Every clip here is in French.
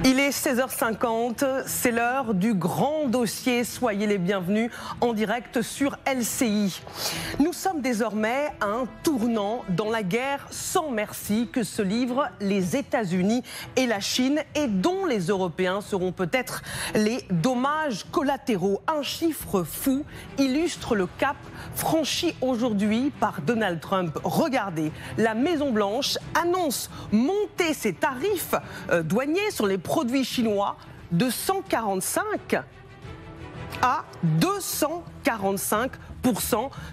Il est 16h50, c'est l'heure du grand dossier. Soyez les bienvenus en direct sur LCI. Nous sommes désormais à un tournant dans la guerre sans merci que se livrent les États-Unis et la Chine et dont les Européens seront peut-être les dommages collatéraux. Un chiffre fou illustre le cap franchi aujourd'hui par Donald Trump. Regardez, la Maison-Blanche annonce monter ses tarifs douaniers sur les produits chinois de 145 à 245%.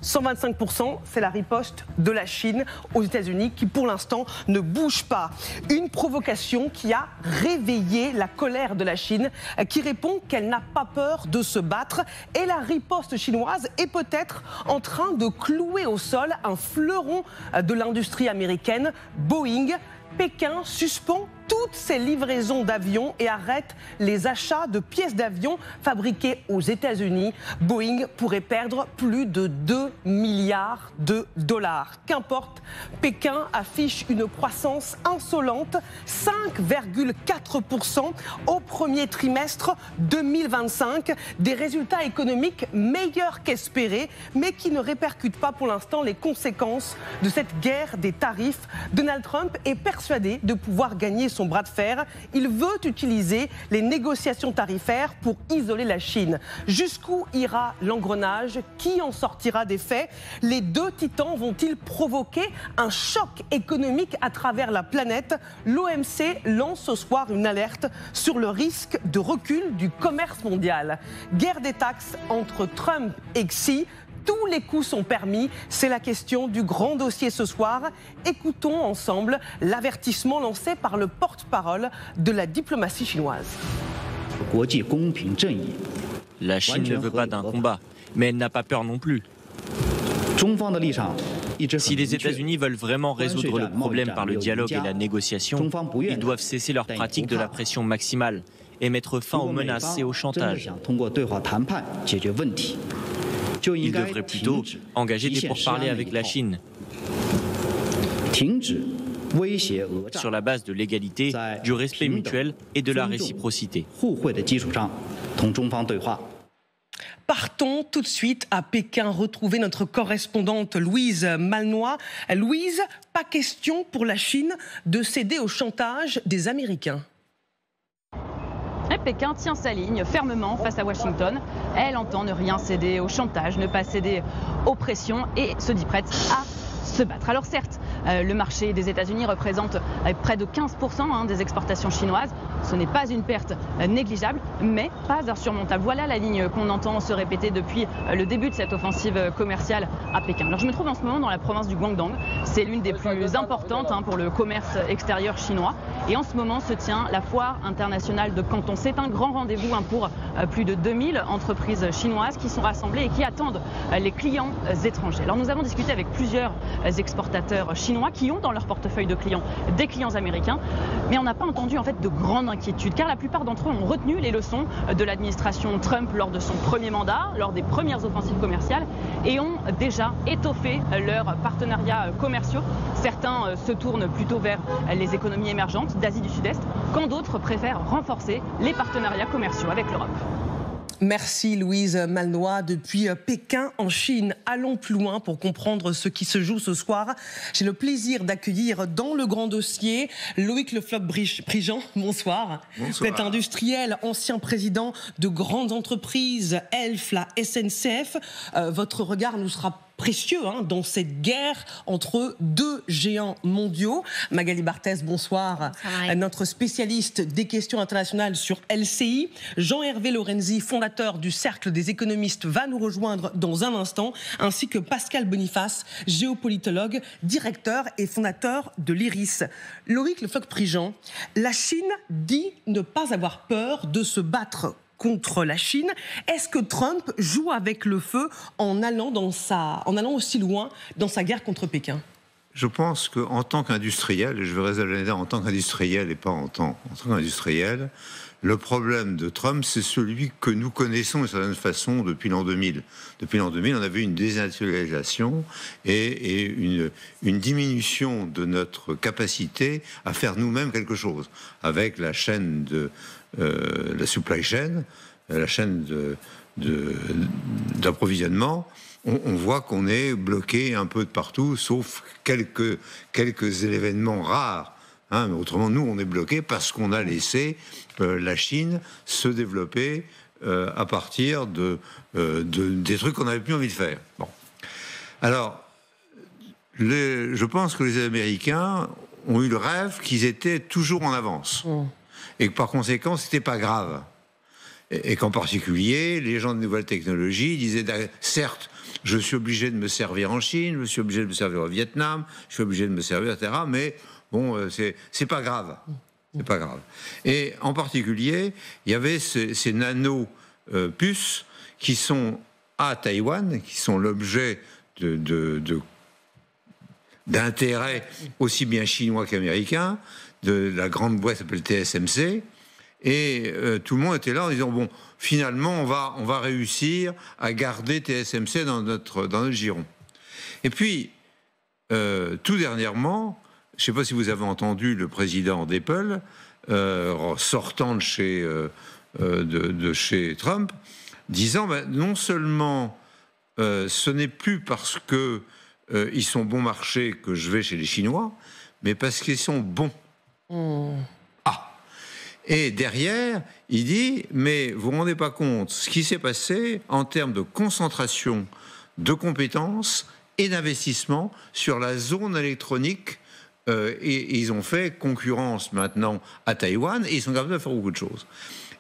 125%, c'est la riposte de la Chine aux États-Unis qui, pour l'instant, ne bouge pas. Une provocation qui a réveillé la colère de la Chine, qui répond qu'elle n'a pas peur de se battre. Et la riposte chinoise est peut-être en train de clouer au sol un fleuron de l'industrie américaine, Boeing. Pékin suspend toutes ses livraisons d'avions et arrête les achats de pièces d'avions fabriquées aux États-Unis. Boeing pourrait perdre plus de 2 milliards de dollars. Qu'importe, Pékin affiche une croissance insolente, 5,4% au premier trimestre 2025. Des résultats économiques meilleurs qu'espérés, mais qui ne répercutent pas pour l'instant les conséquences de cette guerre des tarifs. Donald Trump est persuadé de pouvoir gagner son bras de fer. Il veut utiliser les négociations tarifaires pour isoler la Chine. Jusqu'où ira l'engrenage? Qui en sortira des faits? Les deux titans vont-ils provoquer un choc économique à travers la planète? L'OMC lance ce soir une alerte sur le risque de recul du commerce mondial. Guerre des taxes entre Trump et Xi. Tous les coups sont permis, c'est la question du grand dossier ce soir. Écoutons ensemble l'avertissement lancé par le porte-parole de la diplomatie chinoise. La Chine ne veut pas d'un combat, mais elle n'a pas peur non plus. Si les États-Unis veulent vraiment résoudre le problème par le dialogue et la négociation, ils doivent cesser leur pratique de la pression maximale et mettre fin aux menaces et au chantage. Il devrait plutôt engager des pourparlers avec la Chine sur la base de l'égalité, du respect mutuel et de la réciprocité. Partons tout de suite à Pékin, retrouver notre correspondante Louise Malnois. Louise, pas question pour la Chine de céder au chantage des Américains. Pékin tient sa ligne fermement face à Washington. Elle entend ne rien céder au chantage, ne pas céder aux pressions et se dit prête à se battre. Alors certes, le marché des États-Unis représente près de 15% des exportations chinoises. Ce n'est pas une perte négligeable, mais pas insurmontable. Voilà la ligne qu'on entend se répéter depuis le début de cette offensive commerciale à Pékin. Alors je me trouve en ce moment dans la province du Guangdong. C'est l'une des plus importantes pour le commerce extérieur chinois. Et en ce moment se tient la foire internationale de Canton. C'est un grand rendez-vous pour plus de 2000 entreprises chinoises qui sont rassemblées et qui attendent les clients étrangers. Alors nous avons discuté avec plusieurs exportateurs chinois qui ont dans leur portefeuille de clients des clients américains, mais on n'a pas entendu en fait de grande inquiétude car la plupart d'entre eux ont retenu les leçons de l'administration Trump lors de son premier mandat, lors des premières offensives commerciales et ont déjà étoffé leurs partenariats commerciaux. Certains se tournent plutôt vers les économies émergentes d'Asie du Sud-Est, quand d'autres préfèrent renforcer les partenariats commerciaux avec l'Europe. Merci Louise Malnois depuis Pékin en Chine. Allons plus loin pour comprendre ce qui se joue ce soir. J'ai le plaisir d'accueillir dans le grand dossier Loïc Le Floch-Prigent. Bonsoir. Bonsoir. Vous êtes industriel, ancien président de grandes entreprises, Elf, la SNCF. Votre regard nous sera précieux dans cette guerre entre deux géants mondiaux. Magali Barthès, bonsoir. Notre spécialiste des questions internationales sur LCI. Jean-Hervé Lorenzi, fondateur du Cercle des économistes, va nous rejoindre dans un instant, ainsi que Pascal Boniface, géopolitologue, directeur et fondateur de l'IRIS. Loïc Le Floch-Prigent, la Chine dit ne pas avoir peur de se battre contre la Chine. Est-ce que Trump joue avec le feu en allant aussi loin dans sa guerre contre Pékin? je pense qu'en tant qu'industriel, et je vais raisonner en tant qu'industriel et pas en tant qu'industriel, le problème de Trump, c'est celui que nous connaissons d'une certaine façon depuis l'an 2000. Depuis l'an 2000, on a vu une désindustrialisation et une diminution de notre capacité à faire nous-mêmes quelque chose. Avec la chaîne de la supply chain, la chaîne d'approvisionnement, on voit qu'on est bloqué un peu de partout, sauf quelques événements rares. Mais autrement, nous, on est bloqué parce qu'on a laissé la Chine se développer à partir des trucs qu'on n'avait plus envie de faire. Bon. Alors, je pense que les Américains ont eu le rêve qu'ils étaient toujours en avance. Et que par conséquent, c'était pas grave. Et qu'en particulier, les gens de nouvelles technologies disaient, certes, je suis obligé de me servir en Chine, je suis obligé de me servir au Vietnam, je suis obligé de me servir, etc., mais bon, c'est pas grave. C'est pas grave. Et en particulier, il y avait ces nano-puces qui sont à Taïwan, qui sont l'objet d'intérêt aussi bien chinois qu'américain, de la grande boîte qui s'appelle TSMC. Et tout le monde était là en disant, bon, finalement, on va réussir à garder TSMC dans notre giron. Et puis, tout dernièrement, je ne sais pas si vous avez entendu le président d'Apple, sortant de chez Trump, disant, non seulement ce n'est plus parce qu'ils sont bon marché que je vais chez les Chinois, mais parce qu'ils sont bons. Et derrière, il dit, mais vous ne vous rendez pas compte ce qui s'est passé en termes de concentration de compétences et d'investissement sur la zone électronique. Et ils ont fait concurrence maintenant à Taïwan et ils sont capables de faire beaucoup de choses.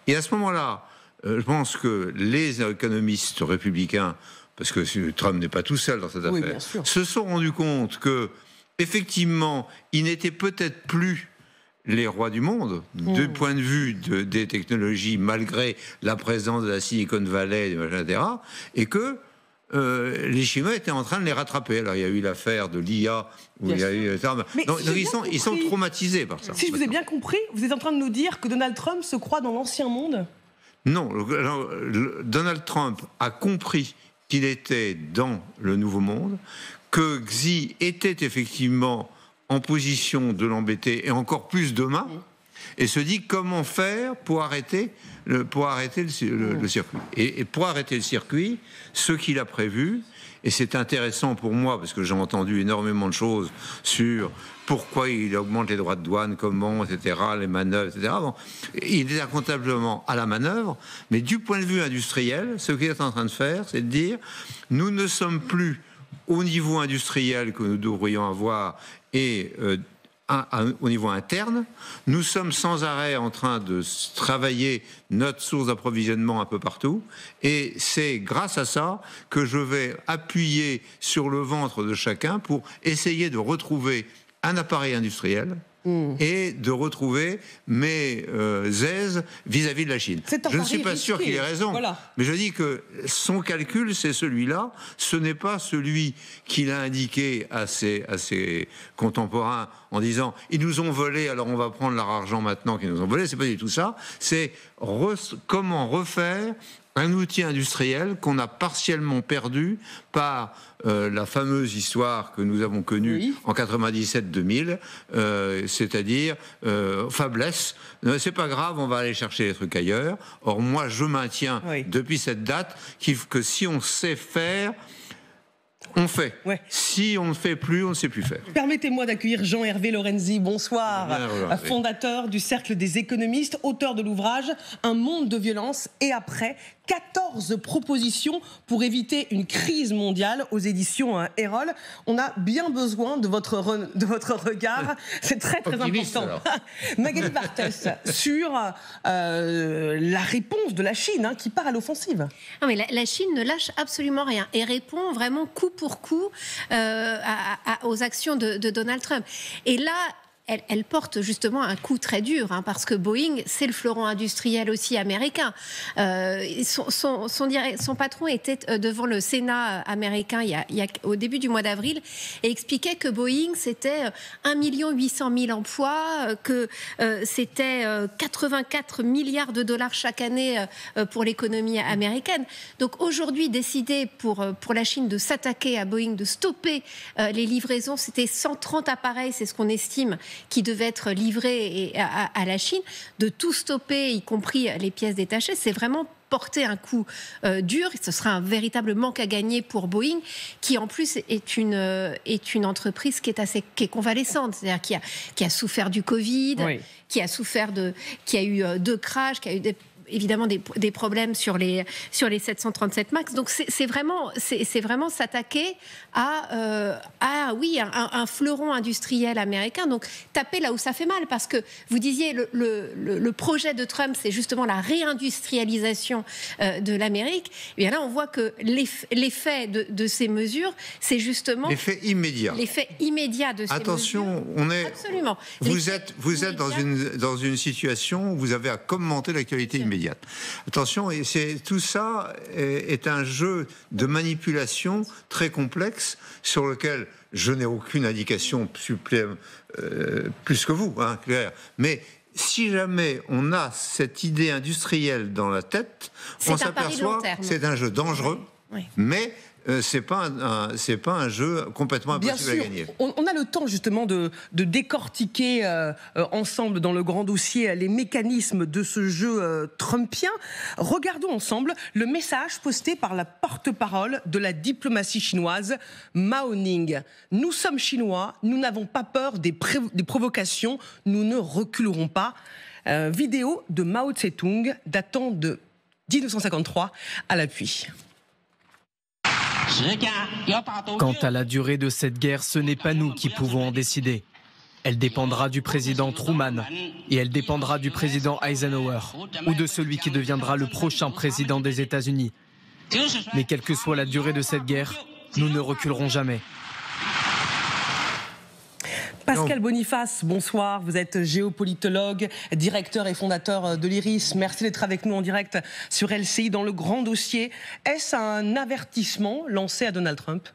Et à ce moment-là, je pense que les économistes républicains, parce que Trump n'est pas tout seul dans cette affaire, se sont rendus compte que, effectivement, ils n'étaient peut-être plus les rois du monde, du point de vue des technologies, malgré la présence de la Silicon Valley, etc., et que les Chinois étaient en train de les rattraper. Alors, il y a eu l'affaire de l'IA, où il y a eu... Donc ils sont traumatisés par ça. Si je vous ai bien compris, vous êtes en train de nous dire que Donald Trump se croit dans l'ancien monde ? Non, Donald Trump a compris qu'il était dans le nouveau monde, que Xi était effectivement en position de l'embêter, et encore plus demain, et se dit comment faire pour arrêter le circuit. Et pour arrêter le circuit, ce qu'il a prévu, et c'est intéressant pour moi, parce que j'ai entendu énormément de choses sur pourquoi il augmente les droits de douane, comment, etc., les manœuvres, etc. Bon, il est incontestablement à la manœuvre, mais du point de vue industriel, ce qu'il est en train de faire, c'est de dire, nous ne sommes plus au niveau industriel que nous devrions avoir, et au niveau interne, nous sommes sans arrêt en train de travailler notre source d'approvisionnement un peu partout, et c'est grâce à ça que je vais appuyer sur le ventre de chacun pour essayer de retrouver un appareil industriel et de retrouver mes aises vis-à-vis de la Chine. Je ne suis pas sûr qu'il ait raison, mais je dis que son calcul, c'est celui-là. Ce n'est pas celui qu'il a indiqué à ses contemporains en disant « ils nous ont volé, alors on va prendre leur argent maintenant qu'ils nous ont volé ». C'est pas du tout ça. C'est comment refaire un outil industriel qu'on a partiellement perdu par la fameuse histoire que nous avons connue en 97-2000, c'est-à-dire faiblesse. C'est pas grave, on va aller chercher les trucs ailleurs. Or, moi, je maintiens depuis cette date que si on sait faire, on fait. Si on ne fait plus, on ne sait plus faire. Permettez-moi d'accueillir Jean-Hervé Lorenzi. Bonsoir. Fondateur du Cercle des économistes, auteur de l'ouvrage « Un monde de violence et après ». 14 propositions pour éviter une crise mondiale aux éditions Erol. On a bien besoin de votre regard. C'est très important. Magali Barthès, sur la réponse de la Chine qui part à l'offensive. Non, mais la Chine ne lâche absolument rien et répond vraiment coup pour coup aux actions de Donald Trump. Et là, elle porte justement un coup très dur, parce que Boeing, c'est le fleuron industriel aussi américain. Son patron était devant le Sénat américain au début du mois d'avril et expliquait que Boeing, c'était 1 800 000 emplois, que c'était 84 milliards de dollars chaque année pour l'économie américaine. Donc aujourd'hui, décider pour la Chine de s'attaquer à Boeing, de stopper les livraisons, c'était 130 appareils, c'est ce qu'on estime, qui devaient être livrés à la Chine, de tout stopper, y compris les pièces détachées, c'est vraiment porter un coup dur. Ce sera un véritable manque à gagner pour Boeing, qui en plus est une entreprise qui est convalescente, c'est-à-dire qui a souffert du Covid, oui. qui a eu 2 crashs, qui a eu évidemment des problèmes sur les 737 MAX. Donc c'est vraiment s'attaquer à un fleuron industriel américain. Donc taper là où ça fait mal, parce que vous disiez le projet de Trump, c'est justement la réindustrialisation de l'Amérique. Et bien là, on voit que l'effet de ces mesures, c'est justement l'effet immédiat. L'effet immédiat de ces mesures. Absolument. Vous êtes dans une situation où vous avez à commenter l'actualité immédiate. Attention, tout ça est un jeu de manipulation très complexe sur lequel je n'ai aucune indication plus que vous, clair. Mais si jamais on a cette idée industrielle dans la tête, on s'aperçoit que c'est un jeu dangereux, oui. Mais c'est pas un jeu complètement impossible à gagner. On a le temps justement de décortiquer ensemble dans le grand dossier les mécanismes de ce jeu trumpien. Regardons ensemble le message posté par la porte-parole de la diplomatie chinoise, Mao Ning. Nous sommes chinois, nous n'avons pas peur des provocations, nous ne reculerons pas. Vidéo de Mao Tse-tung datant de 1953 à l'appui. Quant à la durée de cette guerre, ce n'est pas nous qui pouvons en décider. Elle dépendra du président Truman et elle dépendra du président Eisenhower ou de celui qui deviendra le prochain président des États-Unis. Mais quelle que soit la durée de cette guerre, nous ne reculerons jamais. Pascal Boniface, bonsoir. Vous êtes géopolitologue, directeur et fondateur de l'IRIS. Merci d'être avec nous en direct sur LCI dans le grand dossier. Est-ce un avertissement lancé à Donald Trump ?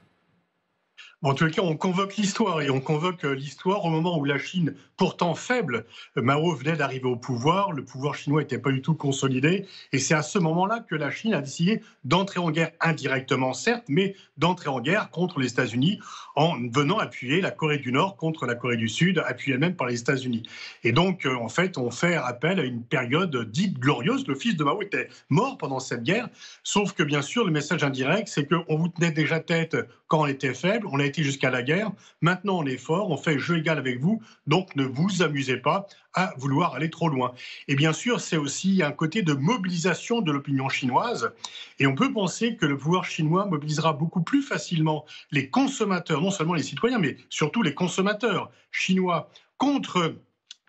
En tout cas, on convoque l'histoire et on convoque l'histoire au moment où la Chine, pourtant faible, Mao venait d'arriver au pouvoir, le pouvoir chinois n'était pas du tout consolidé et c'est à ce moment-là que la Chine a décidé d'entrer en guerre indirectement, certes, mais d'entrer en guerre contre les États-Unis en venant appuyer la Corée du Nord contre la Corée du Sud, appuyée elle-même par les États-Unis. Et donc, en fait, on fait appel à une période dite glorieuse. Le fils de Mao était mort pendant cette guerre, sauf que bien sûr, le message indirect, c'est qu'on vous tenait déjà tête quand on était faible, on a été jusqu'à la guerre, maintenant on est fort, on fait jeu égal avec vous, donc ne vous amusez pas à vouloir aller trop loin. Et bien sûr, c'est aussi un côté de mobilisation de l'opinion chinoise, et on peut penser que le pouvoir chinois mobilisera beaucoup plus facilement les consommateurs, non seulement les citoyens, mais surtout les consommateurs chinois contre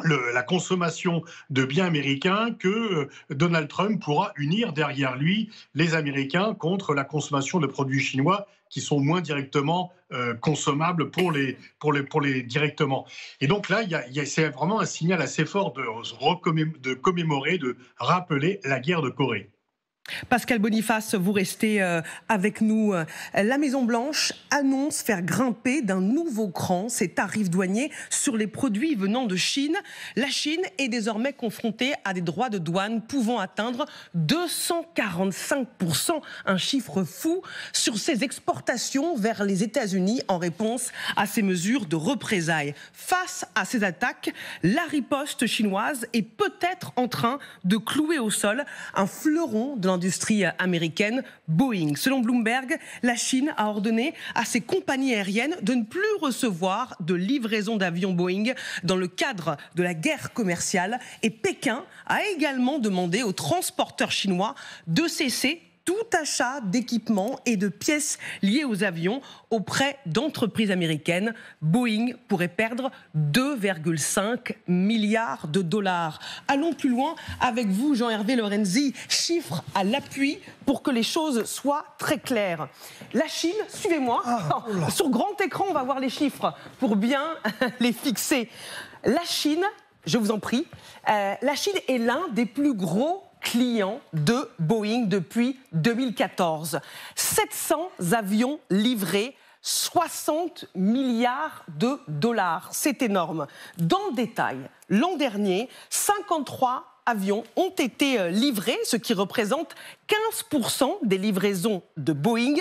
la consommation de biens américains, que Donald Trump pourra unir derrière lui les Américains contre la consommation de produits chinois qui sont moins directement consommables pour les directement. Et donc là, c'est vraiment un signal assez fort de commémorer, de rappeler la guerre de Corée. Pascal Boniface, vous restez avec nous. La Maison-Blanche annonce faire grimper d'un nouveau cran ses tarifs douaniers sur les produits venant de Chine. La Chine est désormais confrontée à des droits de douane pouvant atteindre 245%, un chiffre fou, sur ses exportations vers les États-Unis en réponse à ces mesures de représailles. Face à ces attaques, la riposte chinoise est peut-être en train de clouer au sol un fleuron de l'industrie américaine, Boeing. Selon Bloomberg, la Chine a ordonné à ses compagnies aériennes de ne plus recevoir de livraison d'avions Boeing dans le cadre de la guerre commerciale. Et Pékin a également demandé aux transporteurs chinois de cesser tout achat d'équipements et de pièces liées aux avions auprès d'entreprises américaines. Boeing pourrait perdre 2,5 milliards de dollars. Allons plus loin avec vous, Jean-Hervé Lorenzi. Chiffres à l'appui pour que les choses soient très claires. La Chine, suivez-moi. Sur grand écran, on va voir les chiffres pour bien les fixer. La Chine, je vous en prie, la Chine est l'un des plus gros clients de Boeing depuis 2014. 700 avions livrés, 60 milliards de dollars. C'est énorme. Dans le détail, l'an dernier, 53 avions ont été livrés, ce qui représente 15% des livraisons de Boeing.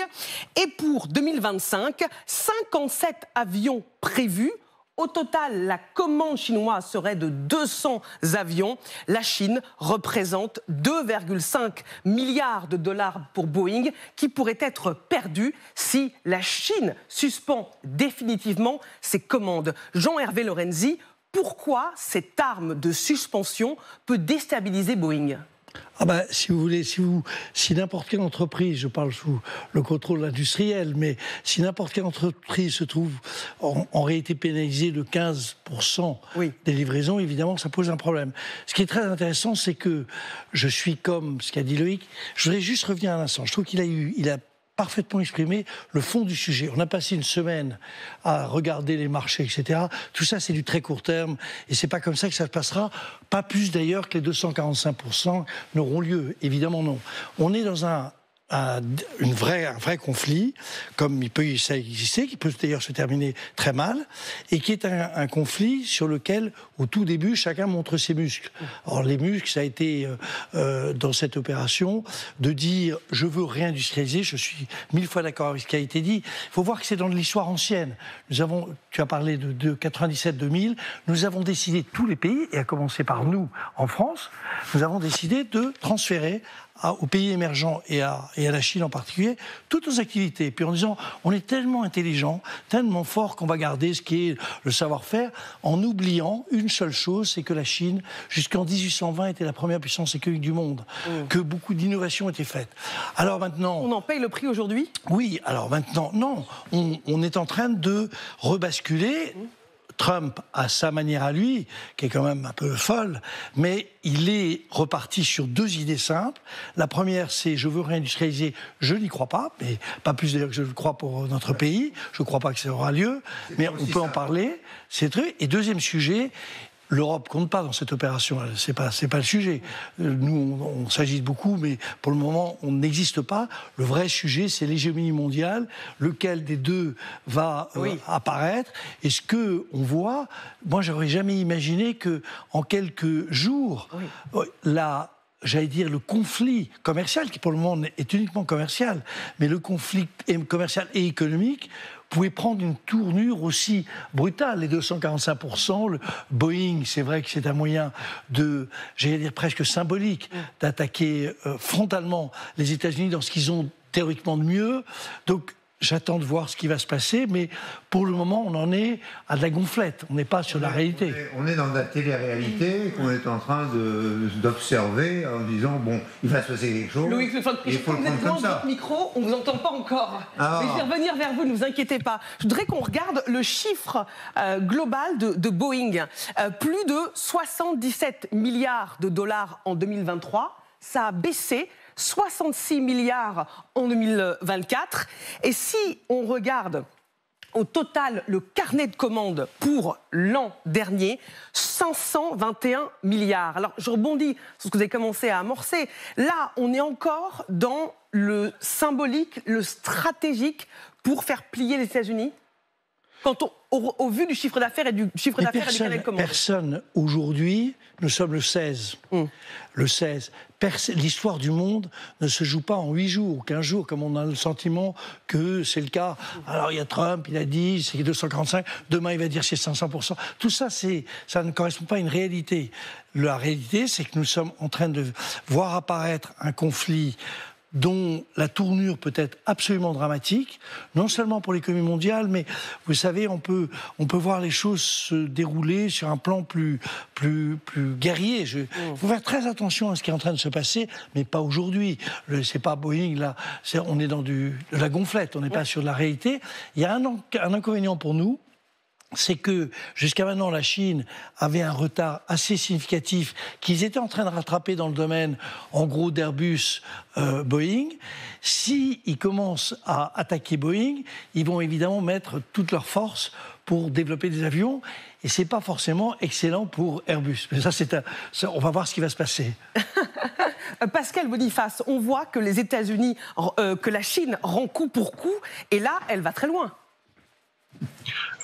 Et pour 2025, 57 avions prévus. Au total, la commande chinoise serait de 200 avions. La Chine représente 2,5 milliards de dollars pour Boeing qui pourraient être perdus si la Chine suspend définitivement ses commandes. Jean-Hervé Lorenzi, pourquoi cette arme de suspension peut déstabiliser Boeing ? Si vous voulez, si n'importe quelle entreprise, je parle sous le contrôle industriel, mais si n'importe quelle entreprise se trouve en réalité pénalisée de 15% des livraisons, évidemment, ça pose un problème. Ce qui est très intéressant, c'est que je suis comme ce qu'a dit Loïc. Je voudrais juste revenir un instant. Je trouve qu'il a parfaitement exprimé le fond du sujet. On a passé une semaine à regarder les marchés, etc. Tout ça, c'est du très court terme et c'est pas comme ça que ça se passera. Pas plus d'ailleurs que les 245% n'auront lieu. Évidemment non. On est dans un vrai conflit, comme il peut exister, qui peut d'ailleurs se terminer très mal, et qui est un conflit sur lequel, au tout début, chacun montre ses muscles. Alors les muscles, ça a été, dans cette opération, de dire « je veux réindustrialiser », je suis 1000 fois d'accord avec ce qui a été dit. Il faut voir que c'est dans l'histoire ancienne. Tu as parlé de 97-2000, nous avons décidé, tous les pays, et à commencer par nous, en France, nous avons décidé de transférer aux pays émergents et à la Chine en particulier, toutes nos activités. Puis en disant, on est tellement intelligent, tellement fort qu'on va garder ce qui est le savoir-faire, en oubliant une seule chose, c'est que la Chine, jusqu'en 1820, était la première puissance économique du monde, que beaucoup d'innovations étaient faites. Alors maintenant... On en paye le prix aujourd'hui ? Oui, alors maintenant, non. On est en train de rebasculer... Trump, à sa manière à lui, qui est quand même un peu folle, mais il est reparti sur deux idées simples. La première, c'est « je veux réindustrialiser », je n'y crois pas, mais pas plus d'ailleurs que je le crois pour notre pays. Je ne crois pas que ça aura lieu, mais on peut en parler. C'est vrai. Et deuxième sujet... L'Europe compte pas dans cette opération, c'est pas le sujet. Nous, on s'agite beaucoup, mais pour le moment, on n'existe pas. Le vrai sujet, c'est l'hégémonie mondiale, lequel des deux va apparaître. Et ce que on voit, moi, j'aurais jamais imaginé que en quelques jours, j'allais dire le conflit commercial, qui pour le moment est uniquement commercial, mais le conflit commercial et économique pouvait prendre une tournure aussi brutale. Les 245%, le Boeing, c'est vrai que c'est un moyen j'allais dire presque symbolique, d'attaquer frontalement les États-Unis dans ce qu'ils ont théoriquement de mieux. Donc, j'attends de voir ce qui va se passer, mais pour le moment, on en est à de la gonflette. On n'est pas sur la réalité. On est dans la télé-réalité qu'on est en train d'observer en disant, bon, il va se passer quelque chose. Loïc, il faut le prendre comme ça. Votre micro, on ne vous entend pas encore. Mais je vais revenir vers vous, ne vous inquiétez pas. Je voudrais qu'on regarde le chiffre global de Boeing. Plus de 77 milliards de dollars en 2023. Ça a baissé. 66 milliards en 2024. Et si on regarde au total le carnet de commandes pour l'an dernier, 521 milliards. Alors je rebondis sur ce que vous avez commencé à amorcer. Là, on est encore dans le symbolique, le stratégique pour faire plier les États-Unis quand au vu du chiffre d'affaires et du chiffre d'affaires et du carnet de commandes. Personne aujourd'hui, nous sommes le 16. Le 16. L'histoire du monde ne se joue pas en 8 jours ou 15 jours, comme on a le sentiment que c'est le cas. Alors il y a Trump, il a dit c'est 245, demain il va dire c'est 500%. Tout ça, ça ne correspond pas à une réalité. La réalité, c'est que nous sommes en train de voir apparaître un conflit dont la tournure peut être absolument dramatique, non seulement pour l'économie mondiale, mais vous savez, on peut voir les choses se dérouler sur un plan plus guerrier. Il faut faire très attention à ce qui est en train de se passer, mais pas aujourd'hui. C'est pas Boeing, là, on est dans de la gonflette, on n'est pas sur de la réalité. Il y a un inconvénient pour nous, c'est que jusqu'à maintenant, la Chine avait un retard assez significatif qu'ils étaient en train de rattraper dans le domaine, en gros, d'Airbus, Boeing. S'ils commencent à attaquer Boeing, ils vont évidemment mettre toutes leurs forces pour développer des avions. Et ce n'est pas forcément excellent pour Airbus. Mais on va voir ce qui va se passer. Pascal Boniface, on voit que les États-Unis, que la Chine rend coup pour coup, et là, elle va très loin.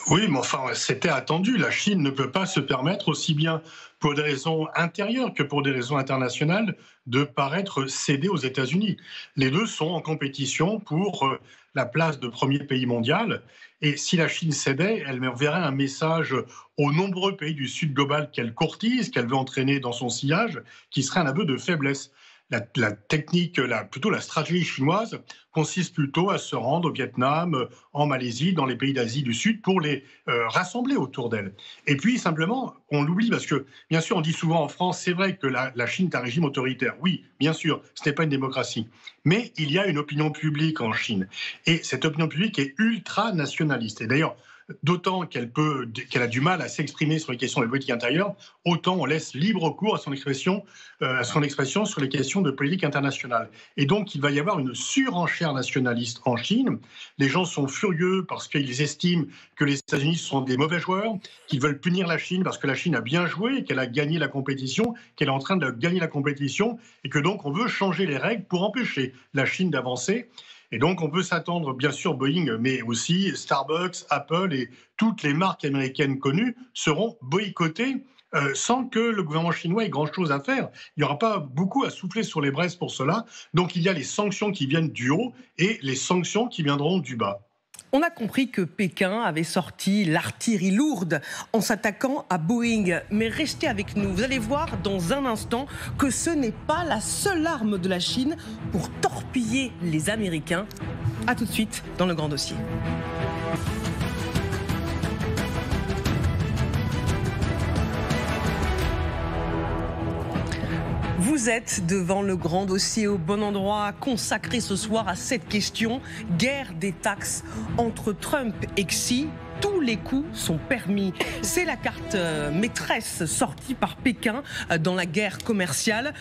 Oui, mais enfin, c'était attendu. La Chine ne peut pas se permettre, aussi bien pour des raisons intérieures que pour des raisons internationales, de paraître céder aux États-Unis. Les deux sont en compétition pour la place de premier pays mondial. Et si la Chine cédait, elle enverrait un message aux nombreux pays du Sud global qu'elle courtise, qu'elle veut entraîner dans son sillage, qui serait un aveu de faiblesse. La technique, plutôt la stratégie chinoise, consiste plutôt à se rendre au Vietnam, en Malaisie, dans les pays d'Asie du Sud, pour les rassembler autour d'elle. Et puis, simplement, on l'oublie, parce que, bien sûr, on dit souvent en France, c'est vrai que la Chine est un régime autoritaire. Oui, bien sûr, ce n'est pas une démocratie. Mais il y a une opinion publique en Chine. Et cette opinion publique est ultra-nationaliste. Et d'ailleurs, d'autant qu'elle a du mal à s'exprimer sur les questions de politique intérieure, autant on laisse libre cours à son expression sur les questions de politique internationale. Et donc, il va y avoir une surenchère nationaliste en Chine. Les gens sont furieux parce qu'ils estiment que les États-Unis sont des mauvais joueurs, qu'ils veulent punir la Chine parce que la Chine a bien joué, qu'elle a gagné la compétition, qu'elle est en train de gagner la compétition, et que donc on veut changer les règles pour empêcher la Chine d'avancer. Et donc, on peut s'attendre, bien sûr, Boeing, mais aussi Starbucks, Apple et toutes les marques américaines connues seront boycottées sans que le gouvernement chinois ait grand-chose à faire. Il n'y aura pas beaucoup à souffler sur les braises pour cela. Donc, il y a les sanctions qui viennent du haut et les sanctions qui viendront du bas. On a compris que Pékin avait sorti l'artillerie lourde en s'attaquant à Boeing. Mais restez avec nous, vous allez voir dans un instant que ce n'est pas la seule arme de la Chine pour torpiller les Américains. A tout de suite dans le grand dossier. Vous êtes devant le grand dossier au bon endroit, consacré ce soir à cette question, guerre des taxes entre Trump et Xi. Tous les coups sont permis. C'est la carte maîtresse sortie par Pékin dans la guerre commerciale,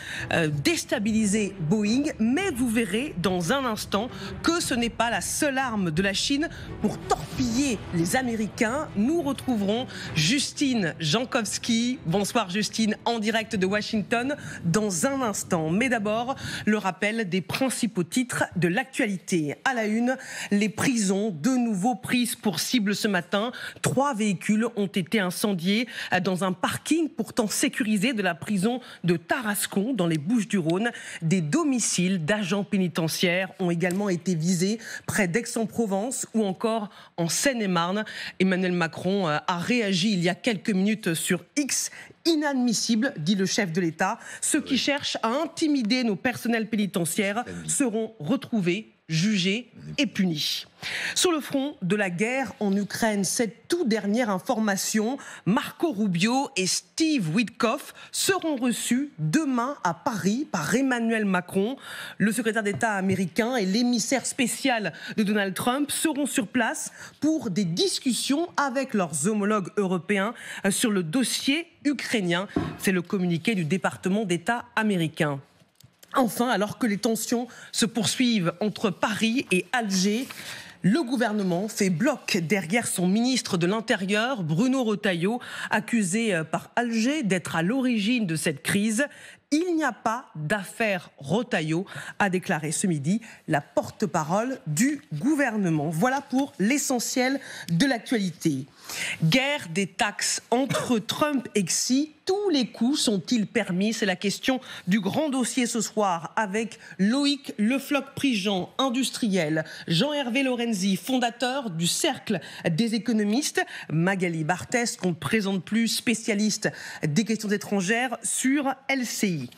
déstabiliser Boeing. Mais vous verrez dans un instant que ce n'est pas la seule arme de la Chine pour torpiller les Américains. Nous retrouverons Justine Jankowski. Bonsoir Justine, en direct de Washington dans un instant. Mais d'abord, le rappel des principaux titres de l'actualité. À la une, les prisons de nouveau prises pour cible ce matin. 3 véhicules ont été incendiés dans un parking pourtant sécurisé de la prison de Tarascon, dans les Bouches-du-Rhône. Des domiciles d'agents pénitentiaires ont également été visés près d'Aix-en-Provence ou encore en Seine-et-Marne. Emmanuel Macron a réagi il y a quelques minutes sur X. Inadmissible, dit le chef de l'État. Ceux qui cherchent à intimider nos personnels pénitentiaires seront retrouvés, jugés et punis. Sur le front de la guerre en Ukraine, cette toute dernière information, Marco Rubio et Steve Witkoff seront reçus demain à Paris par Emmanuel Macron. Le secrétaire d'État américain et l'émissaire spécial de Donald Trump seront sur place pour des discussions avec leurs homologues européens sur le dossier ukrainien. C'est le communiqué du département d'État américain. Enfin, alors que les tensions se poursuivent entre Paris et Alger, le gouvernement fait bloc derrière son ministre de l'Intérieur, Bruno Retailleau, accusé par Alger d'être à l'origine de cette crise. Il n'y a pas d'affaire Retailleau, a déclaré ce midi la porte-parole du gouvernement. Voilà pour l'essentiel de l'actualité. Guerre des taxes entre Trump et Xi. Tous les coups sont-ils permis? C'est la question du grand dossier ce soir avec Loïc Le Floch-Prigent, industriel, Jean-Hervé Lorenzi, fondateur du Cercle des économistes, Magali Barthès, qu'on ne présente plus, spécialiste des questions étrangères sur LCI.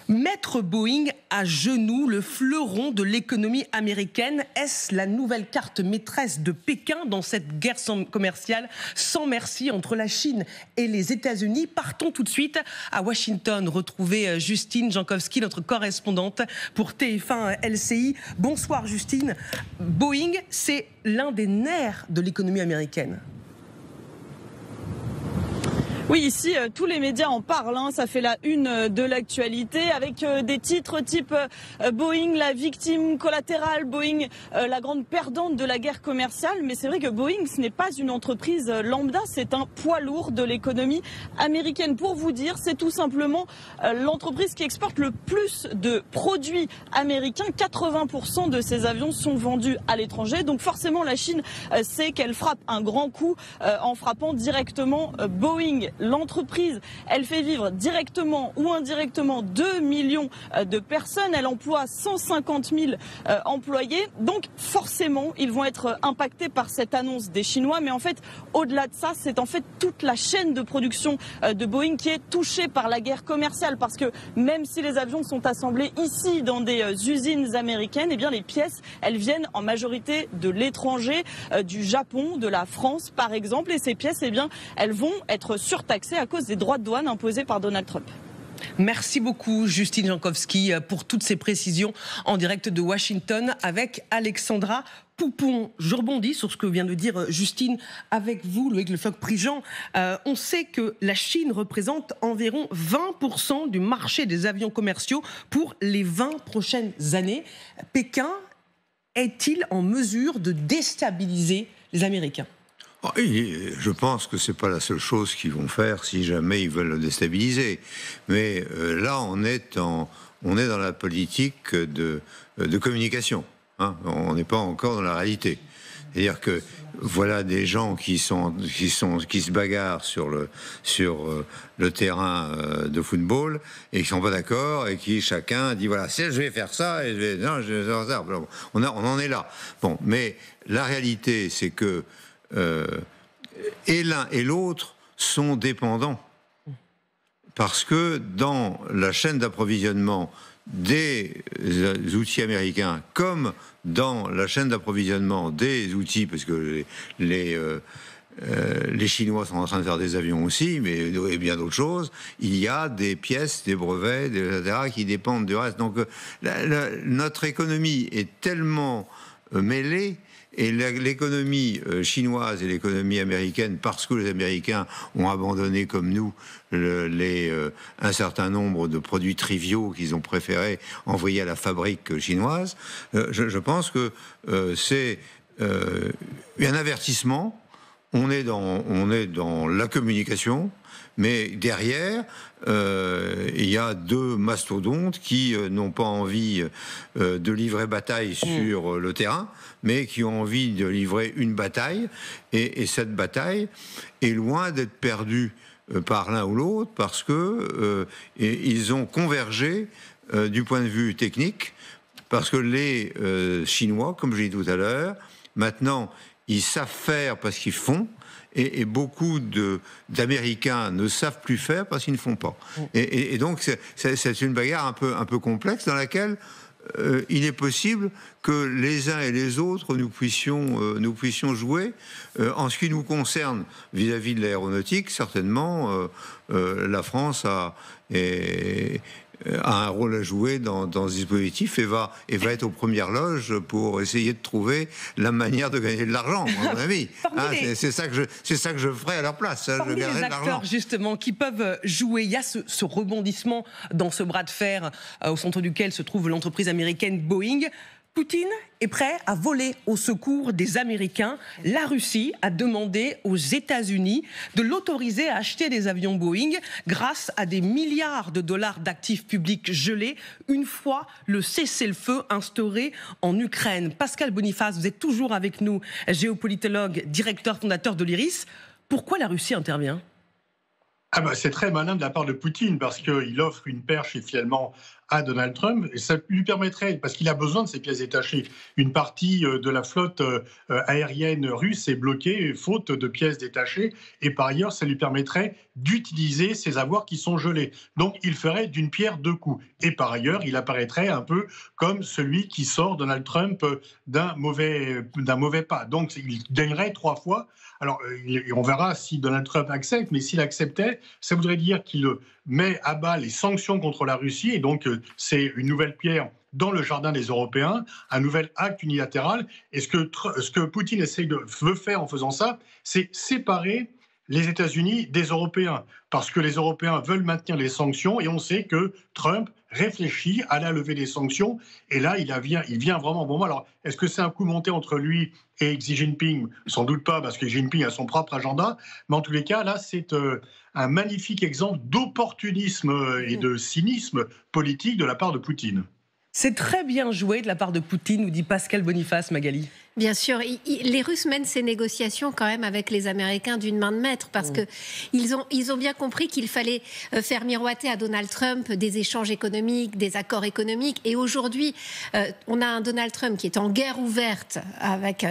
Mettre Boeing à genoux, le fleuron de l'économie américaine, est-ce la nouvelle carte maîtresse de Pékin dans cette guerre commerciale sans merci entre la Chine et les États-Unis? Partons tout de suite à Washington, retrouver Justine Jankowski, notre correspondante pour TF1 LCI. Bonsoir Justine. Boeing, c'est l'un des nerfs de l'économie américaine. Oui, ici, tous les médias en parlent. Ça fait la une de l'actualité avec des titres type Boeing, la victime collatérale, Boeing, la grande perdante de la guerre commerciale. Mais c'est vrai que Boeing, ce n'est pas une entreprise lambda, c'est un poids lourd de l'économie américaine. Pour vous dire, c'est tout simplement l'entreprise qui exporte le plus de produits américains. 80% de ces avions sont vendus à l'étranger. Donc forcément, la Chine sait qu'elle frappe un grand coup en frappant directement Boeing. L'entreprise, elle fait vivre directement ou indirectement 2 millions de personnes. Elle emploie 150 000 employés. Donc forcément, ils vont être impactés par cette annonce des Chinois. Mais en fait, au-delà de ça, c'est en fait toute la chaîne de production de Boeing qui est touchée par la guerre commerciale. Parce que même si les avions sont assemblés ici dans des usines américaines, eh bien les pièces, elles viennent en majorité de l'étranger, du Japon, de la France par exemple. Et ces pièces, eh bien, elles vont être surtaxées à cause des droits de douane imposés par Donald Trump. Merci beaucoup Justine Jankowski pour toutes ces précisions en direct de Washington avec Alexandra Poupon. Je rebondis sur ce que vient de dire Justine avec vous, Loïc Le Floch-Prigent. On sait que la Chine représente environ 20% du marché des avions commerciaux pour les 20 prochaines années. Pékin est-il en mesure de déstabiliser les Américains ? Je pense que c'est pas la seule chose qu'ils vont faire si jamais ils veulent le déstabiliser. Mais là, on est dans la politique de communication. On n'est pas encore dans la réalité. C'est-à-dire que voilà des gens qui se bagarrent sur le terrain de football et qui sont pas d'accord et qui chacun dit voilà, je vais faire ça et je vais faire ça. On en est là. Bon, mais la réalité, c'est que et l'un et l'autre sont dépendants parce que dans la chaîne d'approvisionnement des outils américains comme dans la chaîne d'approvisionnement des outils, parce que les Chinois sont en train de faire des avions aussi, mais et bien d'autres choses, il y a des pièces, des brevets, etc., qui dépendent du reste. Donc notre économie est tellement mêlée. Et l'économie chinoise et l'économie américaine, parce que les Américains ont abandonné, comme nous, un certain nombre de produits triviaux qu'ils ont préféré envoyer à la fabrique chinoise, je pense que c'est un avertissement. On est dans la communication, mais derrière, il y a deux mastodontes qui n'ont pas envie de livrer bataille sur le terrain, mais qui ont envie de livrer une bataille. Et cette bataille est loin d'être perdue par l'un ou l'autre, parce que ils ont convergé du point de vue technique, parce que les Chinois, comme j'ai dit tout à l'heure, maintenant, ils savent faire parce qu'ils font, et beaucoup d'Américains ne savent plus faire parce qu'ils ne font pas. Et donc, c'est une bagarre un peu complexe dans laquelle il est possible que les uns et les autres nous puissions jouer. En ce qui nous concerne vis-à-vis de l'aéronautique, certainement, la France a un rôle à jouer dans ce dispositif et va être aux premières loges pour essayer de trouver la manière de gagner de l'argent, à mon avis. C'est ça que je ferai à leur place. Parmi les acteurs, justement, qui peuvent jouer, il y a ce rebondissement dans ce bras de fer au centre duquel se trouve l'entreprise américaine Boeing. Poutine est prêt à voler au secours des Américains. La Russie a demandé aux États-Unis de l'autoriser à acheter des avions Boeing grâce à des milliards de dollars d'actifs publics gelés une fois le cessez-le-feu instauré en Ukraine. Pascal Boniface, vous êtes toujours avec nous, géopolitologue, directeur fondateur de l'IRIS. Pourquoi la Russie intervient ? C'est très malin de la part de Poutine parce qu'il offre une perche finalement à Donald Trump et ça lui permettrait, parce qu'il a besoin de ces pièces détachées, une partie de la flotte aérienne russe est bloquée faute de pièces détachées et par ailleurs ça lui permettrait d'utiliser ces avoirs qui sont gelés. Donc il ferait d'une pierre deux coups et par ailleurs il apparaîtrait un peu comme celui qui sort Donald Trump d'un mauvais pas. Donc il gagnerait 3 fois. Alors, on verra si Donald Trump accepte, mais s'il acceptait, ça voudrait dire qu'il met à bas les sanctions contre la Russie, et donc c'est une nouvelle pierre dans le jardin des Européens, un nouvel acte unilatéral. Et ce que Poutine veut faire en faisant ça, c'est séparer les États-Unis des Européens, parce que les Européens veulent maintenir les sanctions, et on sait que Trump réfléchit à la levée des sanctions, et là, il vient vraiment au bon moment. Alors, est-ce que c'est un coup monté entre lui et Xi Jinping? Sans doute pas, parce que Xi Jinping a son propre agenda, mais en tous les cas, là, c'est un magnifique exemple d'opportunisme et de cynisme politique de la part de Poutine. C'est très bien joué de la part de Poutine, nous dit Pascal Boniface, Magali. Bien sûr, les Russes mènent ces négociations quand même avec les Américains d'une main de maître parce que ils ont bien compris qu'il fallait faire miroiter à Donald Trump des échanges économiques, des accords économiques. Et aujourd'hui, on a un Donald Trump qui est en guerre ouverte,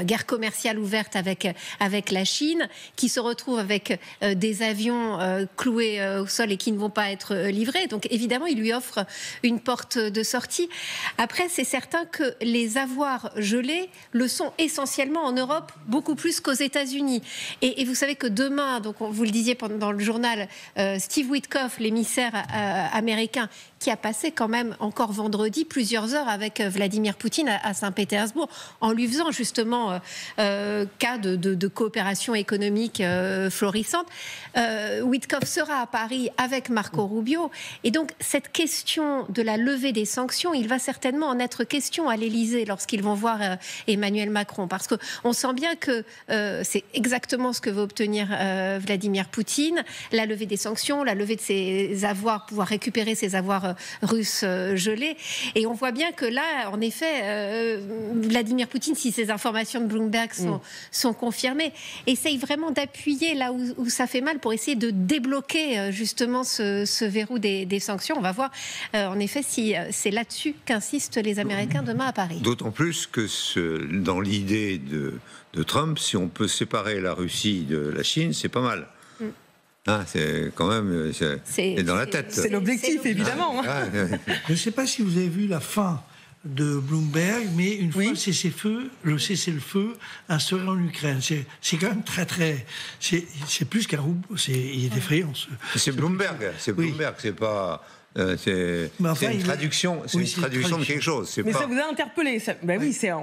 guerre commerciale ouverte avec la Chine, qui se retrouve avec des avions cloués au sol et qui ne vont pas être livrés. Donc évidemment, il lui offre une porte de sortie. Après, c'est certain que les avoirs gelés le sont essentiellement en Europe, beaucoup plus qu'aux États-Unis. Et vous savez que demain, donc vous le disiez dans le journal, Steve Witkoff, l'émissaire américain, qui a passé quand même encore vendredi plusieurs heures avec Vladimir Poutine à Saint-Pétersbourg, en lui faisant justement cas de coopération économique florissante. Witkoff sera à Paris avec Marco Rubio. Et donc, cette question de la levée des sanctions, il va certainement en être question à l'Élysée lorsqu'ils vont voir Emmanuel Macron. Parce qu'on sent bien que c'est exactement ce que veut obtenir Vladimir Poutine, la levée des sanctions, la levée de ses avoirs, pouvoir récupérer ses avoirs russes gelés. Et on voit bien que là, en effet, Vladimir Poutine, si ces informations de Bloomberg sont confirmées, essaye vraiment d'appuyer là où ça fait mal pour essayer de débloquer justement ce verrou des sanctions. On va voir en effet si c'est là-dessus qu'insistent les Américains demain à Paris. D'autant plus que dans l'idée de Trump, si on peut séparer la Russie de la Chine, c'est pas mal. C'est quand même c'est dans la tête. C'est l'objectif, évidemment. Je ne sais pas si vous avez vu la fin de Bloomberg, mais une fois le cessez-le-feu instauré en Ukraine. C'est quand même très... C'est plus qu'un rouble, il est effrayant. C'est Bloomberg, c'est pas... c'est une traduction, de quelque chose. Mais ça vous a interpellé.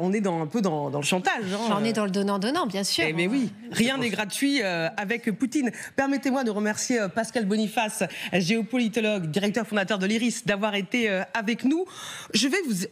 On est un peu dans le chantage. On est dans le donnant-donnant, bien sûr. Mais oui, rien n'est gratuit avec Poutine. Permettez-moi de remercier Pascal Boniface, géopolitologue, directeur fondateur de l'IRIS, d'avoir été avec nous.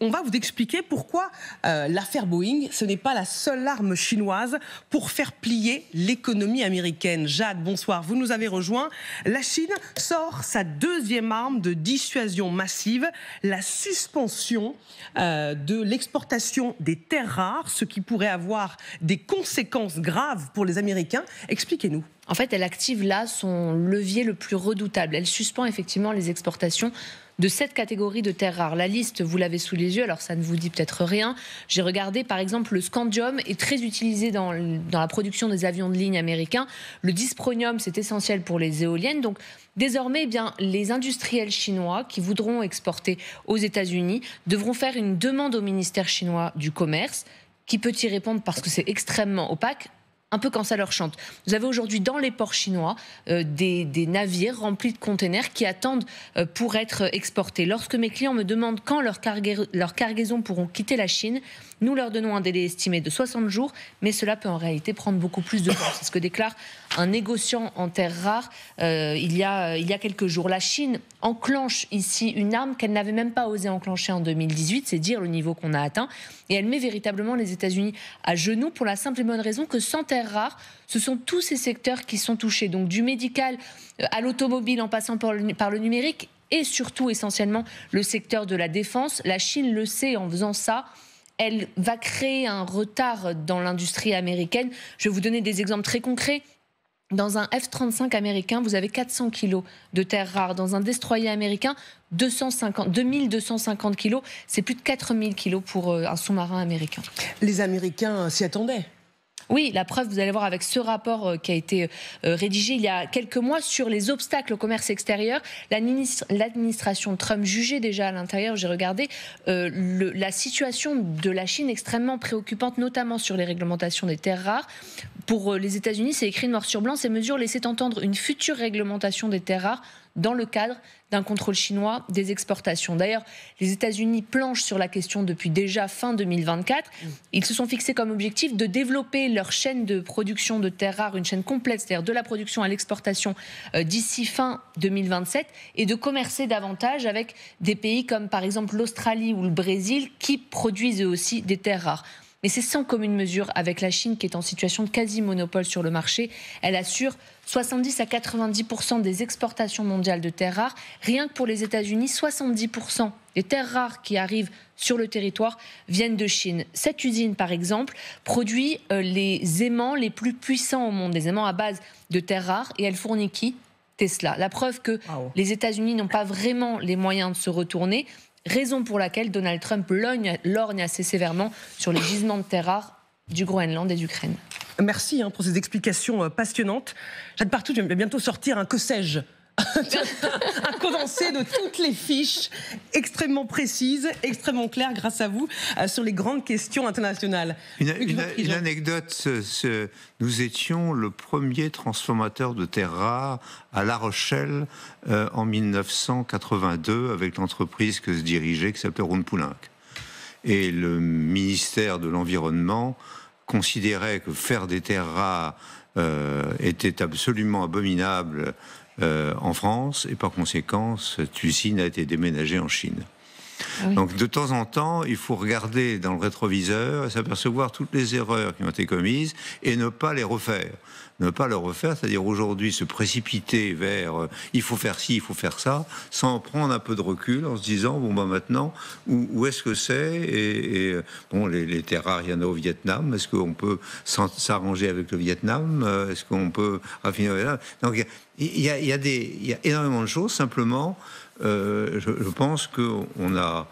On va vous expliquer pourquoi l'affaire Boeing, ce n'est pas la seule arme chinoise pour faire plier l'économie américaine. Jade, bonsoir, vous nous avez rejoint. La Chine sort sa deuxième arme de dissuasion massive, la suspension de l'exportation des terres rares, ce qui pourrait avoir des conséquences graves pour les Américains. Expliquez-nous. En fait, elle active là son levier le plus redoutable. Elle suspend effectivement les exportations de cette catégorie de terres rares. La liste, vous l'avez sous les yeux, alors ça ne vous dit peut-être rien. J'ai regardé, par exemple, le scandium est très utilisé dans la production des avions de ligne américains. Le dyspronium, c'est essentiel pour les éoliennes. Donc, désormais, les industriels chinois qui voudront exporter aux États-Unis devront faire une demande au ministère chinois du Commerce, qui peut y répondre parce que c'est extrêmement opaque, un peu quand ça leur chante. Vous avez aujourd'hui dans les ports chinois des navires remplis de containers qui attendent pour être exportés. Lorsque mes clients me demandent quand leurs cargaisons pourront quitter la Chine, nous leur donnons un délai estimé de 60 jours, mais cela peut en réalité prendre beaucoup plus de temps. C'est ce que déclare un négociant en terres rares il y a quelques jours. La Chine enclenche ici une arme qu'elle n'avait même pas osé enclencher en 2018, c'est dire le niveau qu'on a atteint, et elle met véritablement les États-Unis à genoux pour la simple et bonne raison que sans terres rares, ce sont tous ces secteurs qui sont touchés, donc du médical à l'automobile en passant par le numérique et surtout essentiellement le secteur de la défense. La Chine le sait, en faisant ça, elle va créer un retard dans l'industrie américaine. Je vais vous donner des exemples très concrets. Dans un F-35 américain, vous avez 400 kilos de terres rares. Dans un destroyer américain, 2250 kilos. C'est plus de 4000 kilos pour un sous-marin américain. Les Américains s'y attendaient. Oui, la preuve, vous allez voir avec ce rapport qui a été rédigé il y a quelques mois sur les obstacles au commerce extérieur. L'administration Trump jugeait déjà à l'intérieur, j'ai regardé, la situation de la Chine extrêmement préoccupante, notamment sur les réglementations des terres rares. Pour les États-Unis, c'est écrit noir sur blanc, ces mesures laissaient entendre une future réglementation des terres rares dans le cadre d'un contrôle chinois des exportations. D'ailleurs, les États-Unis planchent sur la question depuis déjà fin 2024. Ils se sont fixés comme objectif de développer leur chaîne de production de terres rares, une chaîne complète, c'est-à-dire de la production à l'exportation d'ici fin 2027, et de commercer davantage avec des pays comme par exemple l'Australie ou le Brésil qui produisent eux aussi des terres rares. Mais c'est sans commune mesure avec la Chine qui est en situation de quasi-monopole sur le marché. Elle assure 70 à 90% des exportations mondiales de terres rares. Rien que pour les États-Unis, 70% des terres rares qui arrivent sur le territoire viennent de Chine. Cette usine, par exemple, produit les aimants les plus puissants au monde, des aimants à base de terres rares, et elle fournit qui ? Tesla. La preuve que les États-Unis n'ont pas vraiment les moyens de se retourner. Raison pour laquelle Donald Trump lorgne assez sévèrement sur les gisements de terres rares du Groenland et d'Ukraine. Merci pour ces explications passionnantes. Jade Partout, je vais bientôt sortir un que sais-je. Un condensé de toutes les fiches extrêmement précises, extrêmement claires grâce à vous sur les grandes questions internationales. Une anecdote, nous étions le premier transformateur de terres rares à La Rochelle en 1982 avec l'entreprise que je dirigeais qui s'appelait Rhône-Poulenc. Et le ministère de l'Environnement considérait que faire des terres rares était absolument abominable en France, et par conséquent, cette usine a été déménagée en Chine. Ah oui. Donc de temps en temps, il faut regarder dans le rétroviseur et s'apercevoir toutes les erreurs qui ont été commises et ne pas les refaire. Ne pas le refaire, c'est-à-dire aujourd'hui se précipiter vers il faut faire ci, il faut faire ça, sans prendre un peu de recul, en se disant bon maintenant où est-ce que c'est et bon les terres rares, il y en a au Vietnam. Est-ce qu'on peut s'arranger avec le Vietnam? Est-ce qu'on peut raffiner? Donc il y a énormément de choses. Simplement, je pense qu'on a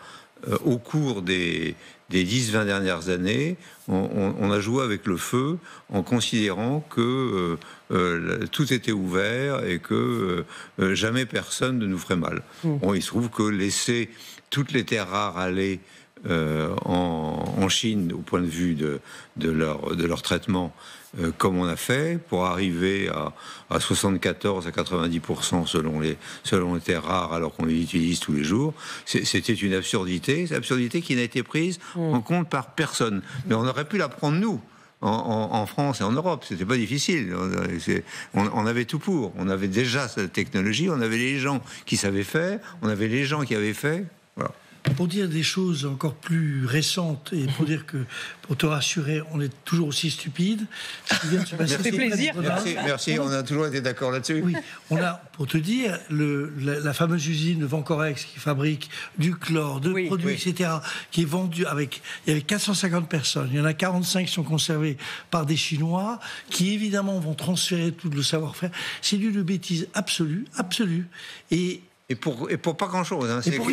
au cours des 10-20 dernières années, on a joué avec le feu en considérant que tout était ouvert et que jamais personne ne nous ferait mal. Bon, il se trouve que laisser toutes les terres rares aller en Chine au point de vue de leur traitement, comme on a fait, pour arriver à 74 à 90% selon les terres rares, alors qu'on les utilise tous les jours, c'était une absurdité. C'est absurdité qui n'a été prise en compte par personne. Mais on aurait pu la prendre nous. En France et en Europe, c'était pas difficile. On avait tout pour. On avait déjà cette technologie, on avait les gens qui savaient faire, on avait les gens qui avaient fait. Voilà. Pour dire des choses encore plus récentes et pour dire que, pour te rassurer, on est toujours aussi stupide. Ça fait plaisir. Merci, on a toujours été d'accord là-dessus. Oui, on a, pour te dire, la fameuse usine de Vancorex qui fabrique du chlore, de produits, etc., qui est vendue avec. Il y avait 450 personnes. Il y en a 45 qui sont conservées par des Chinois qui, évidemment, vont transférer tout le savoir-faire. C'est une bêtise absolue. Et pour pas grand-chose, hein. C'était pour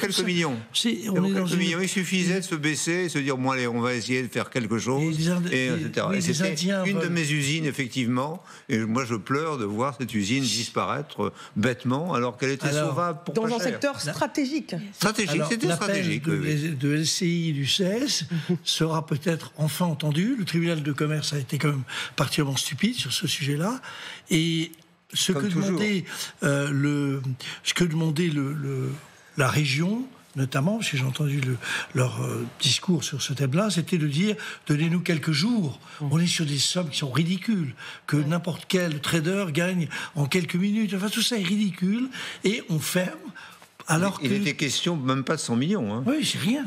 quelques millions. Il suffisait de se baisser et se dire bon allez, on va essayer de faire quelque chose, etc. Et c'était une de mes usines, effectivement. Et moi, je pleure de voir cette usine disparaître bêtement, alors qu'elle était sauvable pour pas cher. Dans un secteur stratégique. C'était stratégique. De LCI du CS sera peut-être enfin entendu. Le tribunal de commerce a été quand même particulièrement stupide sur ce sujet-là. Et ce que demandait la région, notamment, parce que j'ai entendu leur discours sur ce thème-là, c'était de dire « donnez-nous quelques jours ». On est sur des sommes qui sont ridicules, que n'importe quel trader gagne en quelques minutes. Enfin, tout ça est ridicule, et on ferme. Alors il était question même pas de 100 millions. Hein. Oui, c'est rien.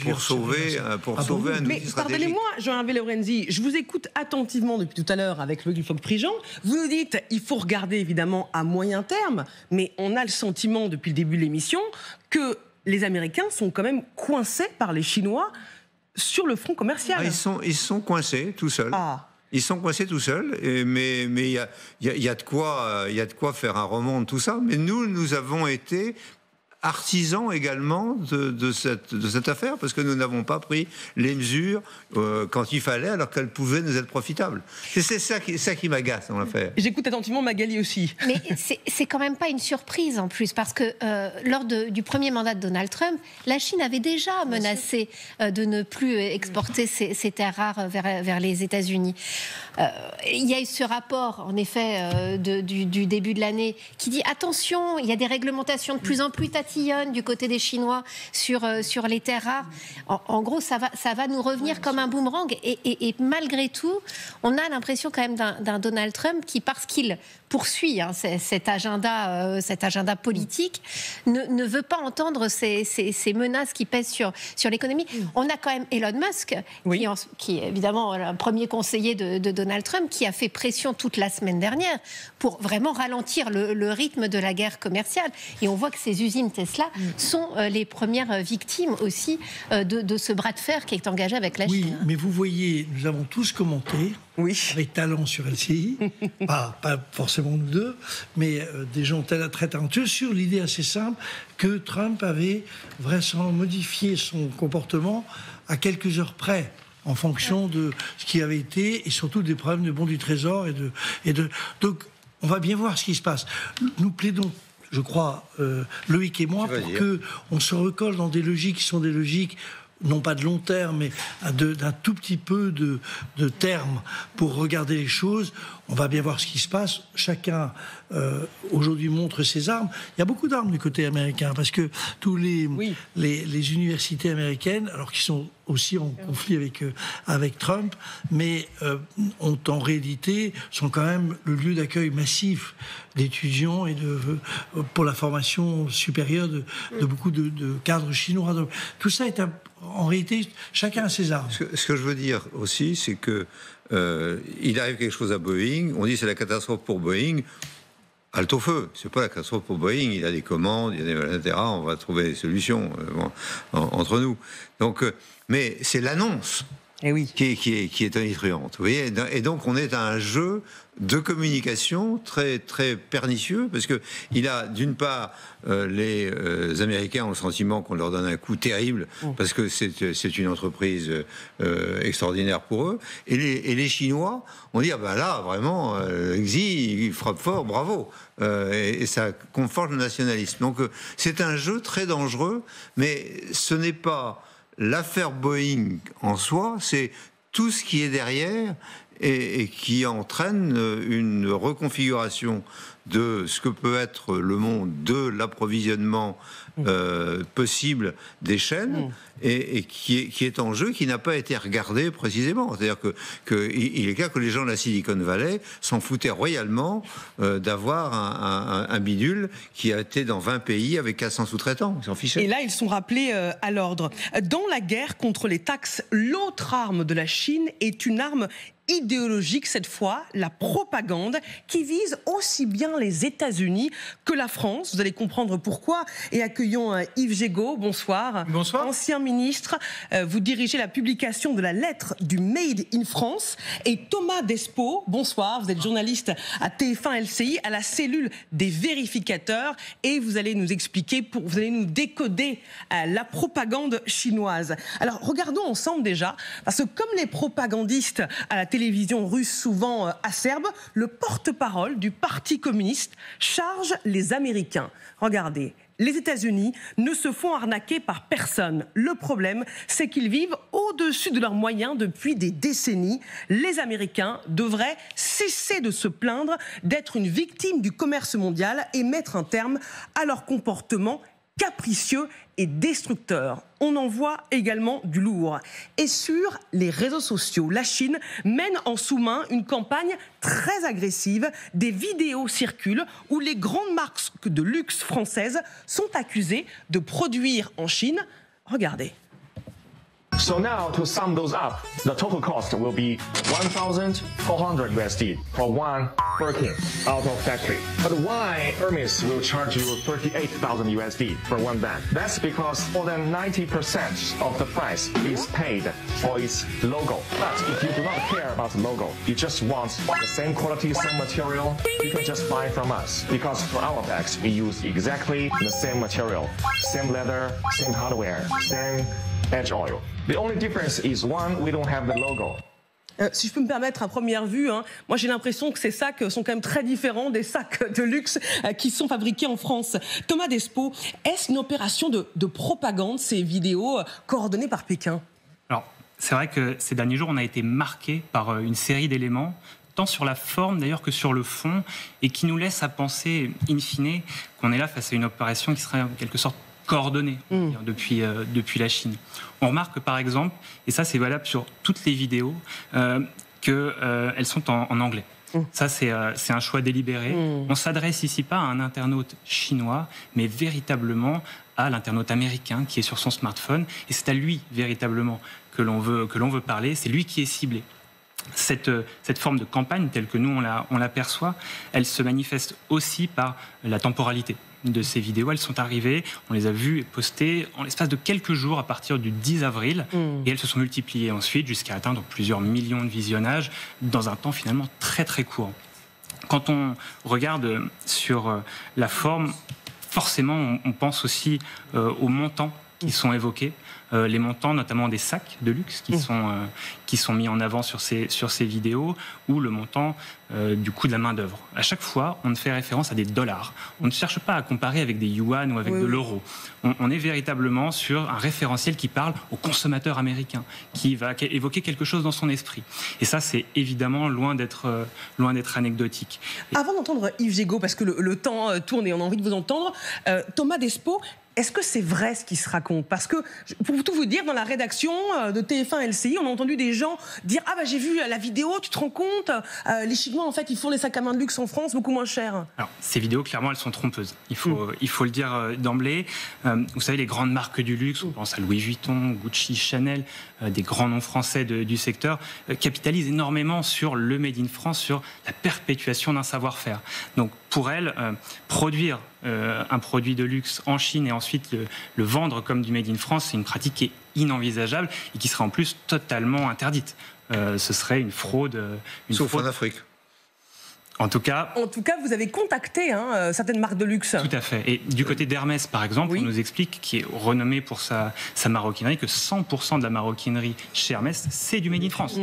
Pour sauver un outil mais stratégique. Pardonnez-moi, Jean-Hervé Lorenzi, je vous écoute attentivement depuis tout à l'heure avec Loïc Dufault-Prigent. Vous nous dites il faut regarder évidemment à moyen terme, mais on a le sentiment depuis le début de l'émission que les Américains sont quand même coincés par les Chinois sur le front commercial. Ils sont coincés tout seuls. Ils sont coincés tout seuls, mais il y a de quoi faire un roman de tout ça. Mais nous avons été artisans également de cette affaire, parce que nous n'avons pas pris les mesures quand il fallait, alors qu'elles pouvaient nous être profitables. C'est ça qui m'agace dans l'affaire. J'écoute attentivement Magali aussi. Mais c'est quand même pas une surprise en plus, parce que lors du premier mandat de Donald Trump, la Chine avait déjà menacé de ne plus exporter ses terres rares vers les États-Unis. Il y a eu ce rapport, en effet, du début de l'année, qui dit attention, il y a des réglementations de plus en plus tatillonnes du côté des Chinois sur les terres rares. En gros, ça va nous revenir comme un boomerang. Et malgré tout, on a l'impression quand même d'un Donald Trump qui, parce qu'il poursuit cet agenda politique, ne veut pas entendre ces menaces qui pèsent sur l'économie. On a quand même Elon Musk, qui est évidemment le premier conseiller de Donald Trump, qui a fait pression toute la semaine dernière pour vraiment ralentir le rythme de la guerre commerciale. Et on voit que ces usines Tesla sont les premières victimes aussi de ce bras de fer qui est engagé avec la Chine. Oui, mais vous voyez, nous avons tous commenté, avec talent sur LCI, pas forcément nous deux, mais des gens très talentueux, sur l'idée assez simple que Trump avait vraisemblablement modifié son comportement à quelques heures près, en fonction de ce qui avait été, et surtout des problèmes de bons du Trésor. Donc, on va bien voir ce qui se passe. Nous plaidons, je crois, Loïc et moi, pour qu'on se recolle dans des logiques qui sont des logiques non pas de long terme, mais d'un tout petit peu de terme pour regarder les choses. On va bien voir ce qui se passe. Chacun, aujourd'hui, montre ses armes. Il y a beaucoup d'armes du côté américain, parce que tous les universités américaines, alors qu'ils sont aussi en conflit avec Trump, mais ont en réalité, sont quand même le lieu d'accueil massif d'étudiants et pour la formation supérieure de beaucoup de cadres chinois. Donc, tout ça est en réalité, chacun a ses armes. Ce que je veux dire aussi, c'est que il arrive quelque chose à Boeing, on dit c'est la catastrophe pour Boeing. Halte au feu, c'est pas la catastrophe pour Boeing, il y a des commandes, il y a des etc. On va trouver des solutions entre nous. Donc, mais c'est l'annonce qui est tonitruante. Vous voyez, et donc on est à un jeu de communication très très pernicieux, parce que il a d'une part les Américains ont le sentiment qu'on leur donne un coup terrible parce que c'est une entreprise extraordinaire pour eux, et les Chinois on dit là vraiment Xi il frappe fort, bravo, et ça conforte le nationalisme. Donc c'est un jeu très dangereux, mais ce n'est pas l'affaire Boeing en soi, c'est tout ce qui est derrière et qui entraîne une reconfiguration de ce que peut être le monde de l'approvisionnement possible des chaînes et qui est en jeu, qui n'a pas été regardé précisément. C'est-à-dire qu'il est clair que les gens de la Silicon Valley s'en foutaient royalement d'avoir un bidule qui a été dans 20 pays avec 400 sous-traitants. Ils s'en fichaient. Et là, ils sont rappelés à l'ordre. Dans la guerre contre les taxes, l'autre arme de la Chine est une arme idéologique cette fois, la propagande, qui vise aussi bien les États-Unis que la France. Vous allez comprendre pourquoi. Et accueillons Yves Gégaud, bonsoir. Bonsoir. Ancien ministre, vous dirigez la publication de la lettre du Made in France. Et Thomas Despo, bonsoir, vous êtes journaliste à TF1 LCI, à la cellule des vérificateurs. Et vous allez nous expliquer, vous allez nous décoder la propagande chinoise. Alors, regardons ensemble déjà, parce que comme les propagandistes à la télévision russe souvent acerbe, le porte-parole du Parti communiste charge les Américains. Regardez, les États-Unis ne se font arnaquer par personne. Le problème, c'est qu'ils vivent au-dessus de leurs moyens depuis des décennies. Les Américains devraient cesser de se plaindre d'être une victime du commerce mondial et mettre un terme à leur comportement capricieux et destructeur. On en voit également du lourd. Et sur les réseaux sociaux, la Chine mène en sous-main une campagne très agressive. Des vidéos circulent où les grandes marques de luxe françaises sont accusées de produire en Chine. Regardez. So now, to sum those up, the total cost will be $1,400 USD for one Birkin out of factory. But why Hermes will charge you $38,000 USD for one bag? That's because more than 90% of the price is paid for its logo. But if you do not care about the logo, you just want the same quality, same material, you can just buy from us. Because for our bags, we use exactly the same material, same leather, same hardware, same edge oil. The only difference is one, we don't have the logo. Si je peux me permettre, à première vue, moi j'ai l'impression que ces sacs sont quand même très différents des sacs de luxe qui sont fabriqués en France. Thomas Despots, est-ce une opération de propagande, ces vidéos coordonnées par Pékin? Alors, c'est vrai que ces derniers jours, on a été marqué par une série d'éléments, tant sur la forme d'ailleurs que sur le fond, et qui nous laissent à penser, in fine, qu'on est là face à une opération qui serait en quelque sorte coordonnées depuis la Chine. On remarque par exemple, et ça c'est valable sur toutes les vidéos, qu'elles sont en anglais. Ça c'est un choix délibéré. On s'adresse ici pas à un internaute chinois, mais véritablement à l'internaute américain qui est sur son smartphone, et c'est à lui véritablement que l'on veut parler, c'est lui qui est ciblé. Cette forme de campagne, telle que nous on l'aperçoit, elle se manifeste aussi par la temporalité de ces vidéos. Elles sont arrivées, on les a vues et postées en l'espace de quelques jours à partir du 10 avril, et elles se sont multipliées ensuite jusqu'à atteindre plusieurs millions de visionnages dans un temps finalement très très court. Quand on regarde sur la forme, forcément on pense aussi aux montants qui sont évoqués, les montants notamment des sacs de luxe qui sont mis en avant sur ces vidéos, ou le montant du coût de la main-d'œuvre. À chaque fois, on fait référence à des dollars. On ne cherche pas à comparer avec des yuan ou avec de l'euro. On est véritablement sur un référentiel qui parle au consommateur américain, qui va évoquer quelque chose dans son esprit. Et ça, c'est évidemment loin d'être anecdotique. Avant d'entendre Yves Gégaud, parce que le temps tourne et on a envie de vous entendre, Thomas Despots, est-ce que c'est vrai ce qui se raconte? Parce que, pour tout vous dire, dans la rédaction de TF1 LCI, on a entendu des gens dire « Ah bah j'ai vu la vidéo, tu te rends compte les Chinois, en fait, ils font les sacs à main de luxe en France beaucoup moins chers. » Alors, ces vidéos, clairement, elles sont trompeuses. Il faut le dire d'emblée. Vous savez, les grandes marques du luxe, on pense à Louis Vuitton, Gucci, Chanel, des grands noms français du secteur, capitalisent énormément sur le Made in France, sur la perpétuation d'un savoir-faire. Donc, pour elles, produire un produit de luxe en Chine et ensuite le vendre comme du Made in France, c'est une pratique qui est inenvisageable et qui serait en plus totalement interdite. Ce serait une fraude. Sauf en Afrique. En tout cas, vous avez contacté certaines marques de luxe. Tout à fait. Et du côté d'Hermès, par exemple, on nous explique, qui est renommé pour sa maroquinerie, que 100% de la maroquinerie chez Hermès, c'est du Made in France.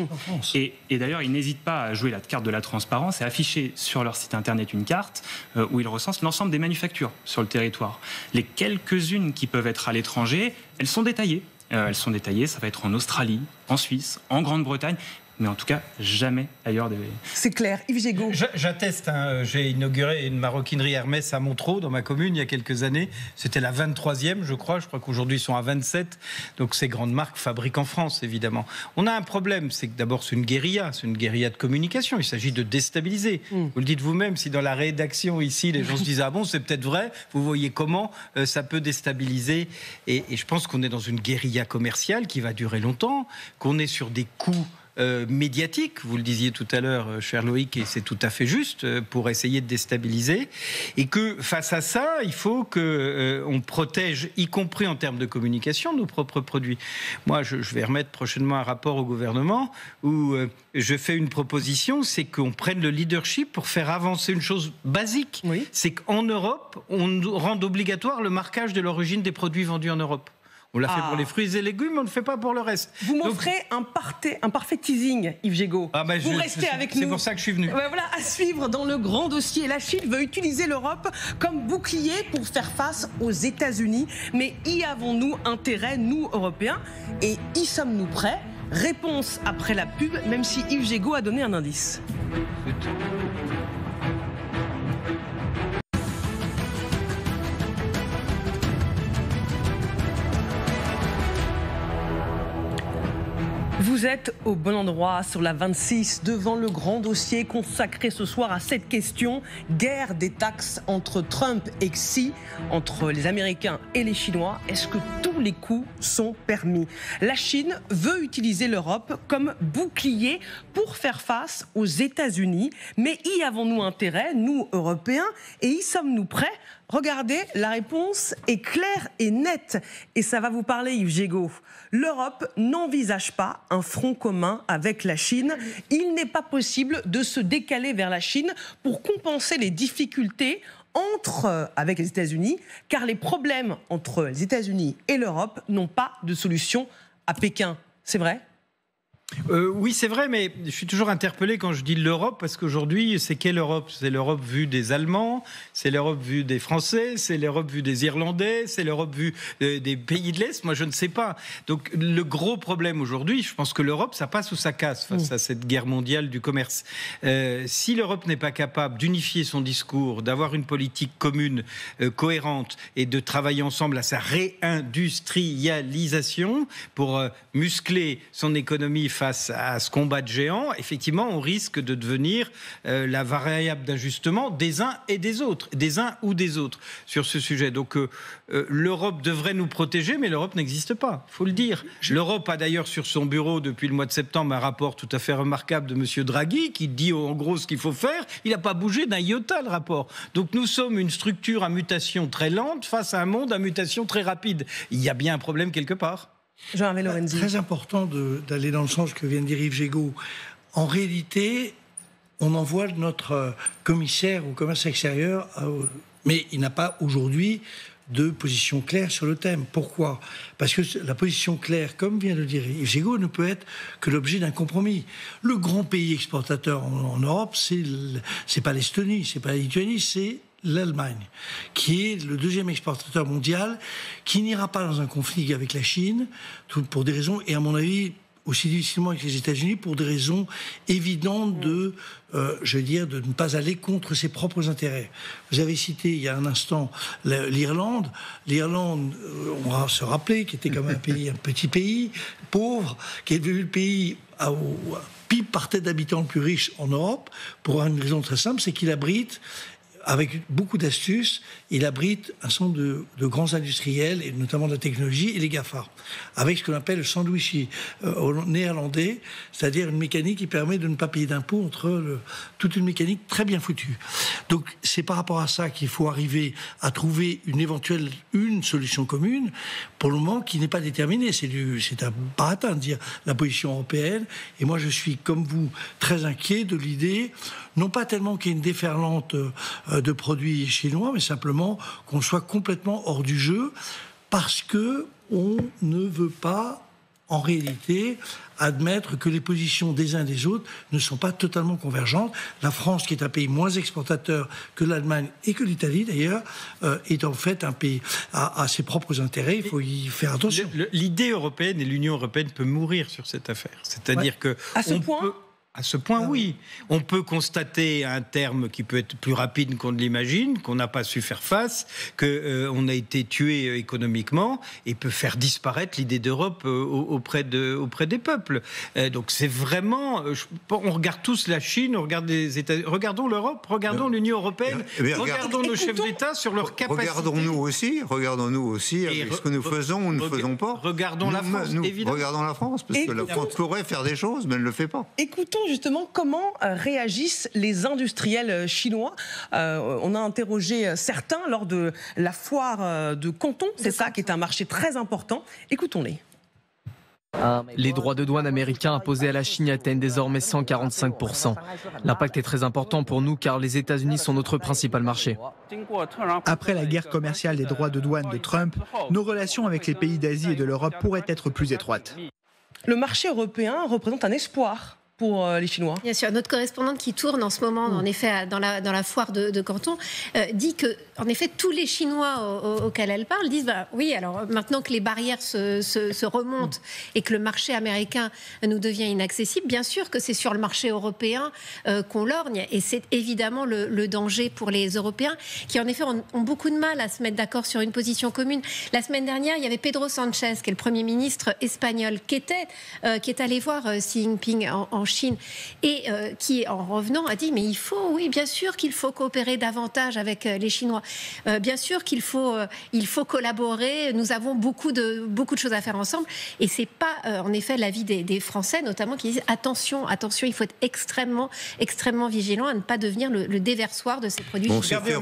Et d'ailleurs, ils n'hésitent pas à jouer la carte de la transparence et afficher sur leur site internet une carte où ils recensent l'ensemble des manufactures sur le territoire. Les quelques-unes qui peuvent être à l'étranger, elles sont détaillées. Ça va être en Australie, en Suisse, en Grande-Bretagne, mais en tout cas, jamais ailleurs. C'est clair. Yves Gégaud. J'atteste. J'ai inauguré une maroquinerie Hermès à Montreux, dans ma commune, il y a quelques années. C'était la 23e, je crois. Je crois qu'aujourd'hui, ils sont à 27. Donc, ces grandes marques fabriquent en France, évidemment. On a un problème, c'est que d'abord, c'est une guérilla de communication. Il s'agit de déstabiliser. Vous le dites vous-même, si dans la rédaction, ici, les gens se disent « Ah bon, c'est peut-être vrai », vous voyez comment ça peut déstabiliser. Et je pense qu'on est dans une guérilla commerciale qui va durer longtemps, qu'on est sur des coûts médiatique, vous le disiez tout à l'heure, cher Loïc, et c'est tout à fait juste, pour essayer de déstabiliser, et que face à ça, il faut qu'on protège, y compris en termes de communication, nos propres produits. Moi, je vais remettre prochainement un rapport au gouvernement où je fais une proposition, c'est qu'on prenne le leadership pour faire avancer une chose basique. C'est qu'en Europe, on rende obligatoire le marquage de l'origine des produits vendus en Europe. On l'a fait pour les fruits et légumes, on ne le fait pas pour le reste. Vous m'offrez un parfait teasing, Yves Gégaud. Vous restez avec nous. C'est pour ça que je suis venu. Voilà, à suivre dans le grand dossier. La Chine veut utiliser l'Europe comme bouclier pour faire face aux États-Unis. Mais y avons-nous intérêt, nous, Européens? Et y sommes-nous prêts? Réponse après la pub, même si Yves Gégaud a donné un indice. Vous êtes au bon endroit sur la 26 devant le grand dossier consacré ce soir à cette question. Guerre des taxes entre Trump et Xi, entre les Américains et les Chinois. Est-ce que tous les coups sont permis? La Chine veut utiliser l'Europe comme bouclier pour faire face aux États-Unis. Mais y avons-nous intérêt, nous Européens, et y sommes-nous prêts? Regardez, la réponse est claire et nette. Et ça va vous parler, Yves Gégaud. L'Europe n'envisage pas un front commun avec la Chine. Il n'est pas possible de se décaler vers la Chine pour compenser les difficultés avec les États-Unis, car les problèmes entre les États-Unis et l'Europe n'ont pas de solution à Pékin. C'est vrai ? Oui, c'est vrai, mais je suis toujours interpellé quand je dis l'Europe, parce qu'aujourd'hui, c'est quelle Europe? C'est l'Europe vue des Allemands, c'est l'Europe vue des Français, c'est l'Europe vue des Irlandais, c'est l'Europe vue des pays de l'Est. Moi, je ne sais pas. Donc, le gros problème aujourd'hui, je pense que l'Europe, ça passe ou ça casse face à cette guerre mondiale du commerce. Si l'Europe n'est pas capable d'unifier son discours, d'avoir une politique commune, cohérente, et de travailler ensemble à sa réindustrialisation pour muscler son économie face à ce combat de géants, effectivement, on risque de devenir la variable d'ajustement des uns et des autres, des uns ou des autres sur ce sujet. Donc l'Europe devrait nous protéger, mais l'Europe n'existe pas, il faut le dire. L'Europe a d'ailleurs sur son bureau, depuis le mois de septembre, un rapport tout à fait remarquable de M. Draghi, qui dit en gros ce qu'il faut faire. Il n'a pas bougé d'un iota, le rapport. Donc nous sommes une structure à mutation très lente face à un monde à mutation très rapide. Il y a bien un problème quelque part. Jean-Hervé Lorenzi. Très important d'aller dans le sens que vient de dire Yves Gégaud. En réalité, on envoie notre commissaire au commerce extérieur, mais il n'a pas aujourd'hui de position claire sur le thème. Pourquoi? Parce que la position claire, comme vient de le dire Yves Gégaud, ne peut être que l'objet d'un compromis. Le grand pays exportateur en Europe, c'est pas l'Estonie, c'est pas la Lituanie, c'est l'Allemagne, qui est le deuxième exportateur mondial, qui n'ira pas dans un conflit avec la Chine, pour des raisons, et à mon avis, aussi difficilement avec les États-Unis, pour des raisons évidentes de ne pas aller contre ses propres intérêts. Vous avez cité il y a un instant l'Irlande. L'Irlande, on va se rappeler, qui était quand même un petit pays, pauvre, qui est devenu le pays PIB par tête d'habitant le plus riche en Europe, pour une raison très simple, c'est qu'il abrite, avec beaucoup d'astuces, il abrite un certain nombre de grands industriels, et notamment de la technologie, et les GAFA, avec ce qu'on appelle le sandwich néerlandais, c'est-à-dire une mécanique qui permet de ne pas payer d'impôts toute une mécanique très bien foutue. Donc c'est par rapport à ça qu'il faut arriver à trouver une solution commune, pour le moment qui n'est pas déterminée. C'est un baratin de dire la position européenne, et moi je suis, comme vous, très inquiet de l'idée, non pas tellement qu'il y ait une déferlante de produits chinois, mais simplement qu'on soit complètement hors du jeu, parce que on ne veut pas, en réalité, admettre que les positions des uns et des autres ne sont pas totalement convergentes. La France, qui est un pays moins exportateur que l'Allemagne et que l'Italie, d'ailleurs, est en fait un pays à ses propres intérêts. Il faut y faire attention. L'idée européenne et l'Union européenne peut mourir sur cette affaire. C'est-à-dire que... À ce point, oui. On peut constater un terme qui peut être plus rapide qu'on ne l'imagine, qu'on n'a pas su faire face, qu'on a été tué économiquement, et peut faire disparaître l'idée d'Europe auprès des peuples. Donc c'est vraiment... On regarde tous la Chine, on regarde les États-Unis, regardons l'Europe, regardons l'Union européenne, regardons nos chefs d'État sur leur capacité. Regardons-nous aussi avec ce que nous faisons ou ne faisons pas. Regardons la France, évidemment. Regardons la France, parce que la France pourrait faire des choses, mais elle ne le fait pas. Écoutons justement comment réagissent les industriels chinois. On a interrogé certains lors de la foire de Canton. C'est ça qui est un marché très important. Écoutons-les. Les droits de douane américains imposés à la Chine atteignent désormais 145%. L'impact est très important pour nous car les États-Unis sont notre principal marché. Après la guerre commerciale des droits de douane de Trump, nos relations avec les pays d'Asie et de l'Europe pourraient être plus étroites. Le marché européen représente un espoir pour les Chinois. Bien sûr, notre correspondante qui tourne en ce moment, en effet, dans la foire de Canton, dit que, en effet, tous les Chinois auxquels elle parle disent oui, alors maintenant que les barrières se remontent et que le marché américain nous devient inaccessible, bien sûr que c'est sur le marché européen qu'on lorgne, et c'est évidemment le danger pour les Européens qui, en effet, ont beaucoup de mal à se mettre d'accord sur une position commune. La semaine dernière, il y avait Pedro Sanchez, qui est le Premier ministre espagnol, qui est allé voir Xi Jinping en Chine et qui, en revenant, a dit mais oui, bien sûr qu'il faut coopérer davantage avec les Chinois. Bien sûr qu'il faut collaborer. Nous avons beaucoup de choses à faire ensemble. Et c'est pas, en effet, l'avis des Français, notamment, qui disent attention, il faut être extrêmement vigilant à ne pas devenir le déversoir de ces produits. On s'est fait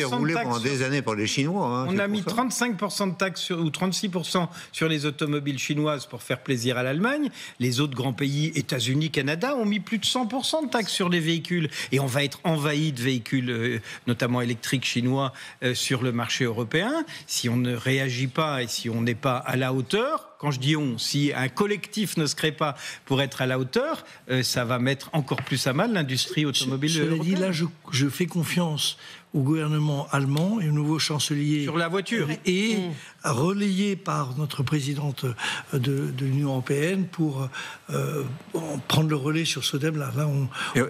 rouler pendant des années par les Chinois. On a mis 35% de taxes ou 36% sur les automobiles chinoises pour faire plaisir à l'Allemagne. Les autres grands pays, États-Unis, Canada, ont mis plus de 100% de taxes sur les véhicules. Et on va être envahi de véhicules, notamment électriques chinois, sur le marché européen. Si on ne réagit pas et si on n'est pas à la hauteur, quand je dis on, si un collectif ne se crée pas pour être à la hauteur, ça va mettre encore plus à mal l'industrie automobile européenne. Cela dit, là, je fais confiance au gouvernement allemand et au nouveau chancelier. Sur la voiture. Et relayé par notre présidente de l'Union européenne pour prendre le relais sur ce thème-là.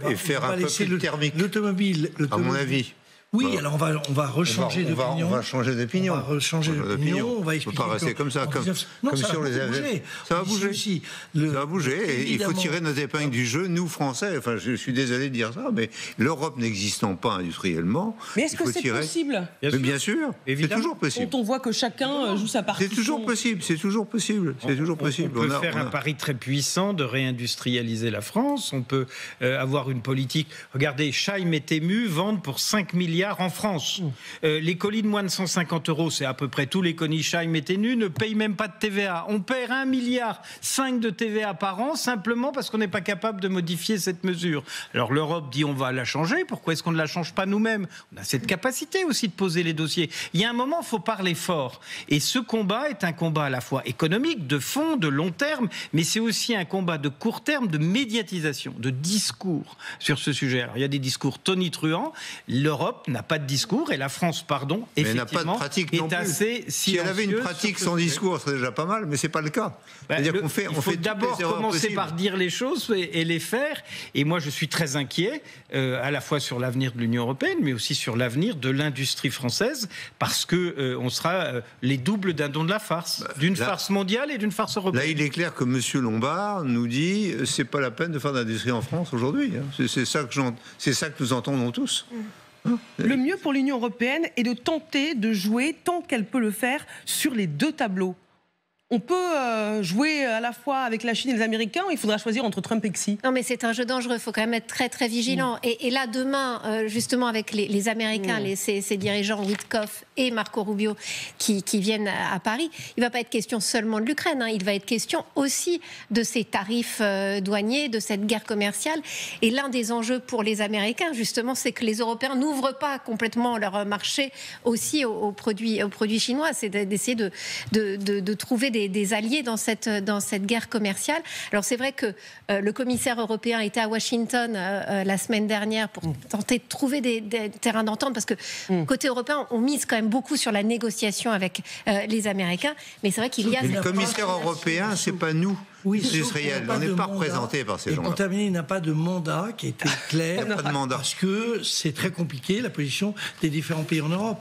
Et faire un peu plus thermique. L'automobile, à mon avis. Oui, alors on va rechanger d'opinion. On va changer d'opinion. On va changer d'opinion. On va expliquer. On ne peut pas rester comme ça, comme si on les avait. Ça va bouger. Ça va bouger. Et il faut tirer notre épingle du jeu, nous Français. Enfin, je suis désolé de dire ça, mais l'Europe n'existant pas industriellement. Mais est-ce que c'est possible ? Bien sûr. C'est toujours possible. Quand on voit que chacun joue sa partie. C'est toujours possible. C'est toujours possible. C'est toujours possible. On peut faire un pari très puissant de réindustrialiser la France. On peut avoir une politique. Regardez, Scheim et Temu vendent pour 5 milliards en France. Les colis de moins de 150 €, c'est à peu près tous les colis Scheim et Temu, ne payent même pas de TVA. On perd 1,5 milliard de TVA par an simplement parce qu'on n'est pas capable de modifier cette mesure. Alors l'Europe dit on va la changer. Pourquoi est-ce qu'on ne la change pas nous-mêmes ? On a cette capacité aussi de poser les dossiers. Il y a un moment, il faut parler fort. Et ce combat est un combat à la fois économique, de fond, de long terme, mais c'est aussi un combat de court terme, de médiatisation, de discours sur ce sujet. Alors il y a des discours tonitruants. L'Europe n'a pas de discours et la France, effectivement, n'a pas de pratique non plus. Assez silencieuse. Si elle avait une pratique sans discours, ce serait déjà pas mal, mais c'est pas le cas. Il faut d'abord commencer par dire les choses et les faire. Et moi, je suis très inquiet, à la fois sur l'avenir de l'Union européenne, mais aussi sur l'avenir de l'industrie française, parce que on sera les doubles dindons de la farce, d'une farce mondiale et d'une farce européenne. Là, il est clair que M. Lombard nous dit c'est pas la peine de faire d'industrie en France aujourd'hui. C'est ça que nous entendons tous. Le mieux pour l'Union européenne est de tenter de jouer, tant qu'elle peut le faire, sur les deux tableaux. On peut jouer à la fois avec la Chine et les Américains, ou il faudra choisir entre Trump et Xi. Non, mais c'est un jeu dangereux, il faut quand même être très très vigilant. Et là, demain, justement, avec les Américains, ces dirigeants Witkoff et Marco Rubio qui viennent à Paris, il ne va pas être question seulement de l'Ukraine, il va être question aussi de ces tarifs douaniers, de cette guerre commerciale. Et l'un des enjeux pour les Américains, justement, c'est que les Européens n'ouvrent pas complètement leur marché aussi aux produits chinois. C'est d'essayer de trouver des alliés dans cette guerre commerciale. Alors c'est vrai que le commissaire européen était à Washington la semaine dernière pour tenter de trouver des terrains d'entente, parce que côté européen, on mise quand même beaucoup sur la négociation avec les Américains, mais c'est vrai qu'il y a... Le commissaire européen, c'est pas nous. Oui, Israël, on n'est pas représenté par ces gens-là. Pour terminer, il n'a pas de mandat qui a été clair, pas de mandat. parce que c'est très compliqué la position des différents pays en Europe.